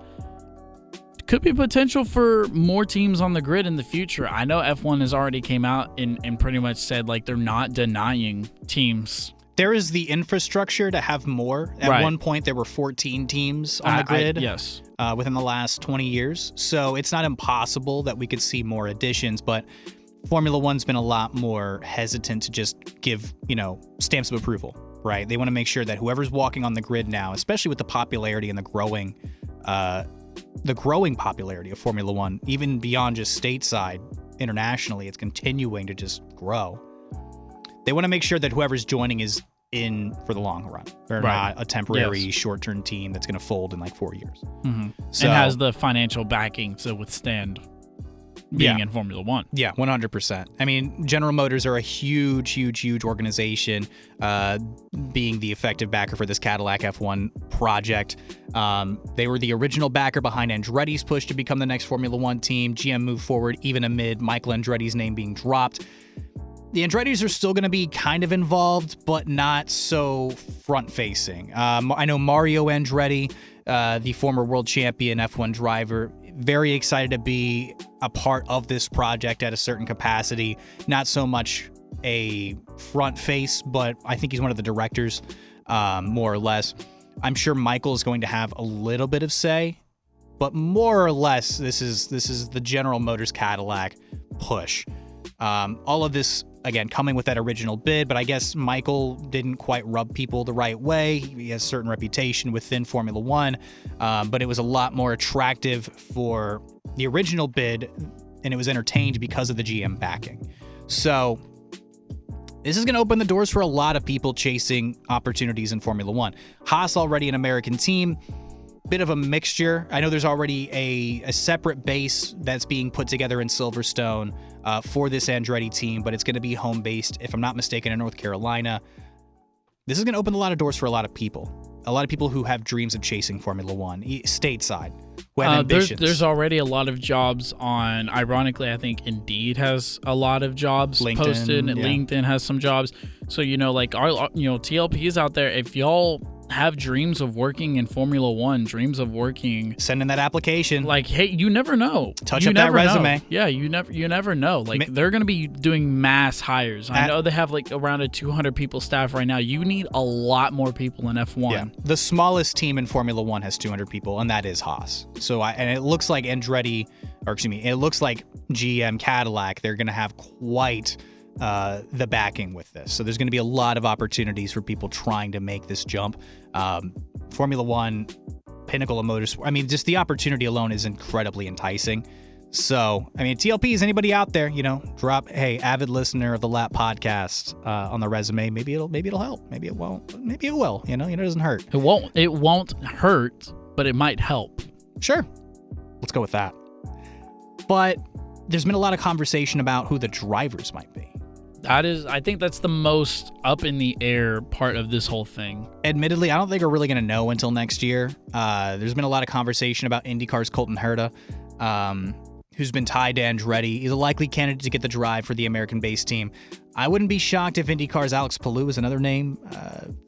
could be potential for more teams on the grid in the future. I know F1 has already came out and pretty much said like they're not denying teams. There is the infrastructure to have more. At one point, there were 14 teams on the grid. Yes. Within the last 20 years. So it's not impossible that we could see more additions, but Formula One's been a lot more hesitant to just give, stamps of approval. Right, they want to make sure that whoever's walking on the grid now, especially with the popularity and the growing popularity of Formula One, even beyond just stateside, internationally, it's continuing to just grow. They want to make sure that whoever's joining is in for the long run. They're not a temporary short-term team that's going to fold in like 4 years. Mm-hmm. So, and has the financial backing to withstand being in Formula One. Yeah, 100%. I mean, General Motors are a huge organization, being the effective backer for this Cadillac F1 project. They were the original backer behind Andretti's push to become the next Formula One team. GM moved forward even amid Michael Andretti's name being dropped. The Andretti's are still going to be kind of involved, but not so front-facing. I know Mario Andretti, the former world champion F1 driver, very excited to be a part of this project at a certain capacity. Not so much a front face, but I think he's one of the directors, more or less. I'm sure Michael is going to have a little bit of say, but more or less, this is the General Motors Cadillac push. All of this, again, coming with that original bid, but I guess Michael didn't quite rub people the right way. He has a certain reputation within Formula One, but it was a lot more attractive for the original bid, and it was entertained because of the GM backing. So this is going to open the doors for a lot of people chasing opportunities in Formula One. Haas already an American team. Bit of a mixture. I know there's already a separate base that's being put together in Silverstone for this Andretti team, but it's going to be home-based, if I'm not mistaken, in North Carolina. This is going to open a lot of doors for a lot of people. A lot of people who have dreams of chasing Formula One, stateside, who have ambitions. There's already a lot of jobs on, ironically, I think Indeed has a lot of jobs posted, and LinkedIn has some jobs. So, like our, TLPs out there, if y'all have dreams of working in Formula One, dreams of working, send in that application. Like, hey, you never know. Touch up that resume. Yeah, you never know. Like, they're going to be doing mass hires. I know they have like around a 200 people staff right now. You need a lot more people in F1. Yeah. The smallest team in Formula One has 200 people, and that is Haas. So, and it looks like it looks like GM Cadillac, they're going to have quite the backing with this. So there's going to be a lot of opportunities for people trying to make this jump. Formula One, pinnacle of motorsport. I mean, just the opportunity alone is incredibly enticing. So, I mean, TLPs, anybody out there, drop, hey, avid listener of the Lap podcast on the resume. Maybe it'll help. Maybe it won't. Maybe it will. It doesn't hurt. It won't hurt, but it might help. Sure. Let's go with that. But there's been a lot of conversation about who the drivers might be. I think that's the most up in the air part of this whole thing. Admittedly, I don't think we're really going to know until next year. There's been a lot of conversation about IndyCar's Colton Herta, who's been tied to Andretti. He's a likely candidate to get the drive for the American-based team. I wouldn't be shocked if IndyCar's Alex Palou is another name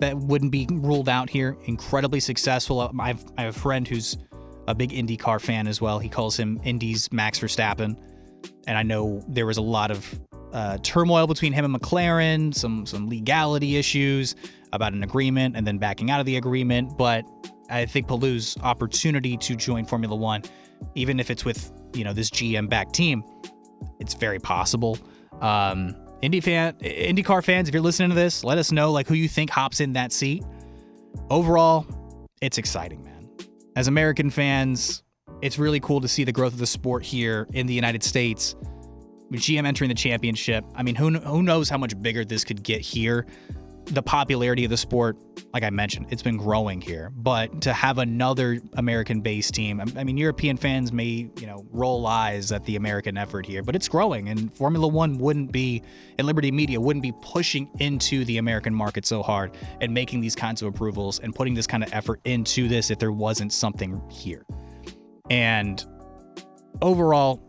that wouldn't be ruled out here. Incredibly successful. I have a friend who's a big IndyCar fan as well. He calls him Indy's Max Verstappen. And I know there was a lot of turmoil between him and McLaren, some legality issues. about an agreement and then backing out of the agreement. But I think Palou's opportunity to join Formula One, even if it's with, this GM-backed team, it's very possible. IndyCar fans, if you're listening to this, let us know who you think hops in that seat. Overall, it's exciting, man. As American fans, it's really cool to see the growth of the sport here in the United States. With GM entering the championship, I mean, who knows how much bigger this could get here. The popularity of the sport, like I mentioned, it's been growing here. But to have another American-based team, I mean, European fans may, roll eyes at the American effort here, but it's growing. And Formula One and Liberty Media wouldn't be pushing into the American market so hard and making these kinds of approvals and putting this kind of effort into this if there wasn't something here. And overall,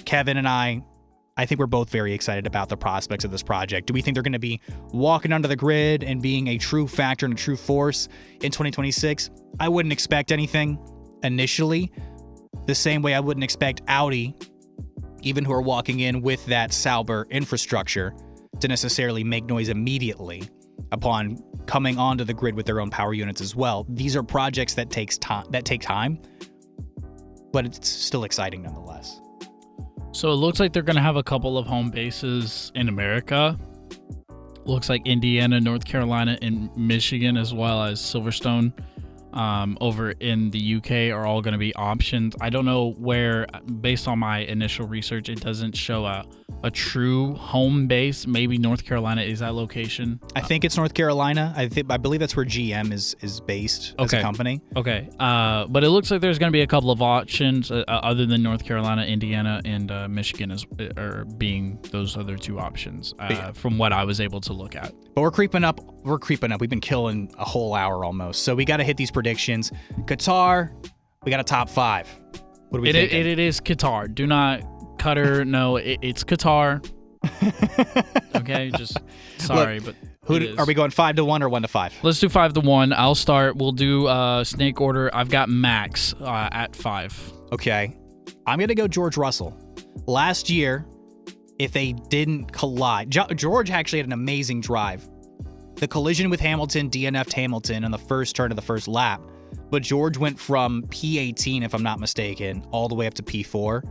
Kevin and I think we're both very excited about the prospects of this project. Do we think they're going to be walking under the grid and being a true factor and a true force in 2026? I wouldn't expect anything initially, the same way I wouldn't expect Audi, even who are walking in with that Sauber infrastructure, to necessarily make noise immediately upon coming onto the grid with their own power units as well. These are projects that take time, but it's still exciting nonetheless. So it looks like they're going to have a couple of home bases in America. Looks like Indiana, North Carolina, and Michigan, as well as Silverstone over in the UK, are all going to be options. I don't know where, based on my initial research, it doesn't show a true home base. Maybe North Carolina is that location. I think it's North Carolina. I believe that's where GM is based as a company. Okay. But it looks like there's going to be a couple of options other than North Carolina, Indiana, and Michigan are being those other two options from what I was able to look at. But we're creeping up. We've been killing a whole hour almost. So we got to hit these predictions. Qatar, we got a top 5. What do we think? It is Qatar. Do not Cutter. No, it's Qatar. Okay, just sorry, Look, but are we going 5-1 or 1-5? Let's do 5-1. I'll start. We'll do snake order. I've got Max at 5. Okay, I'm gonna go George Russell. Last year, if they didn't collide, George actually had an amazing drive. The collision with Hamilton DNF'd Hamilton on the first turn of the first lap, but George went from P18, if I'm not mistaken, all the way up to P4.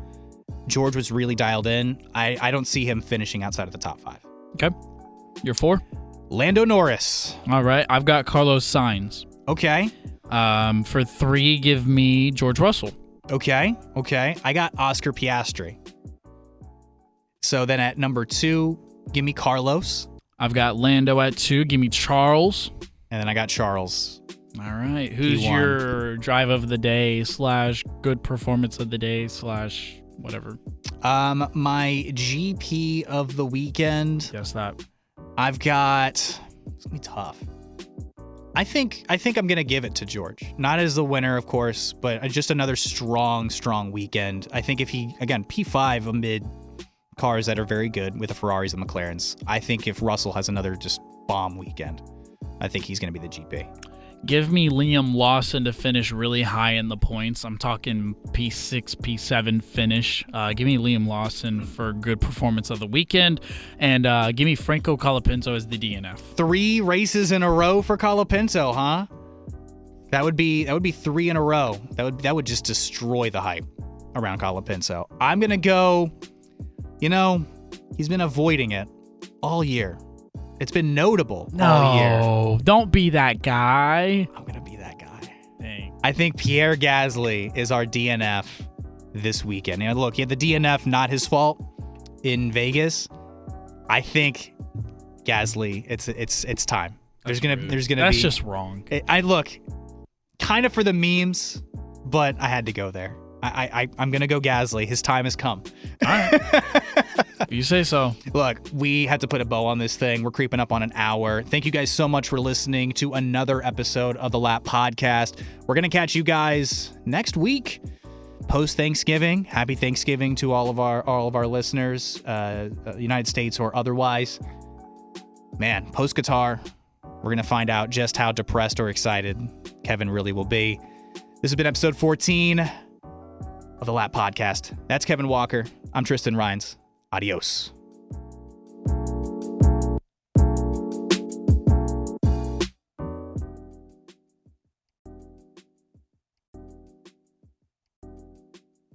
George was really dialed in. I don't see him finishing outside of the top 5. Okay. You're 4? Lando Norris. All right. I've got Carlos Sainz. Okay. For 3, give me George Russell. Okay. I got Oscar Piastri. So then at number 2, give me Carlos. I've got Lando at 2. Give me Charles. And then I got Charles. All right. Who's P1. your drive of the day / good performance of the day / whatever? My GP of the weekend. Guess that. I've got. It's gonna be tough. I think I'm gonna give it to George. Not as the winner, of course, but just another strong weekend. I think if he, again, P5 amid cars that are very good with the Ferraris and McLarens. I think if Russell has another just bomb weekend, I think he's gonna be the GP. Give me Liam Lawson to finish really high in the points. I'm talking P6, P7 finish. Give me Liam Lawson for good performance of the weekend. And give me Franco Colapinto as the DNF. 3 races in a row for Colapinto, huh? That would be 3 in a row. That would just destroy the hype around Colapinto. I'm going to go, he's been avoiding it all year. It's been notable all year. No, don't be that guy. I'm going to be that guy. Dang. I think Pierre Gasly is our DNF this weekend. Look, he had the DNF, not his fault, in Vegas. I think Gasly, it's time. There's gonna be. That's just wrong. I look, kind of for the memes, but I had to go there. I'm gonna go Gasly. His time has come. All right. If you say so. Look, we had to put a bow on this thing. We're creeping up on an hour. Thank you guys so much for listening to another episode of the Lap Podcast. We're gonna catch you guys next week, post Thanksgiving. Happy Thanksgiving to all of our listeners, United States or otherwise. Man, post Qatar, we're gonna find out just how depressed or excited Kevin really will be. This has been episode 14 of the Lap Podcast. That's Kevin Walker. I'm Tristan Rines. Adios.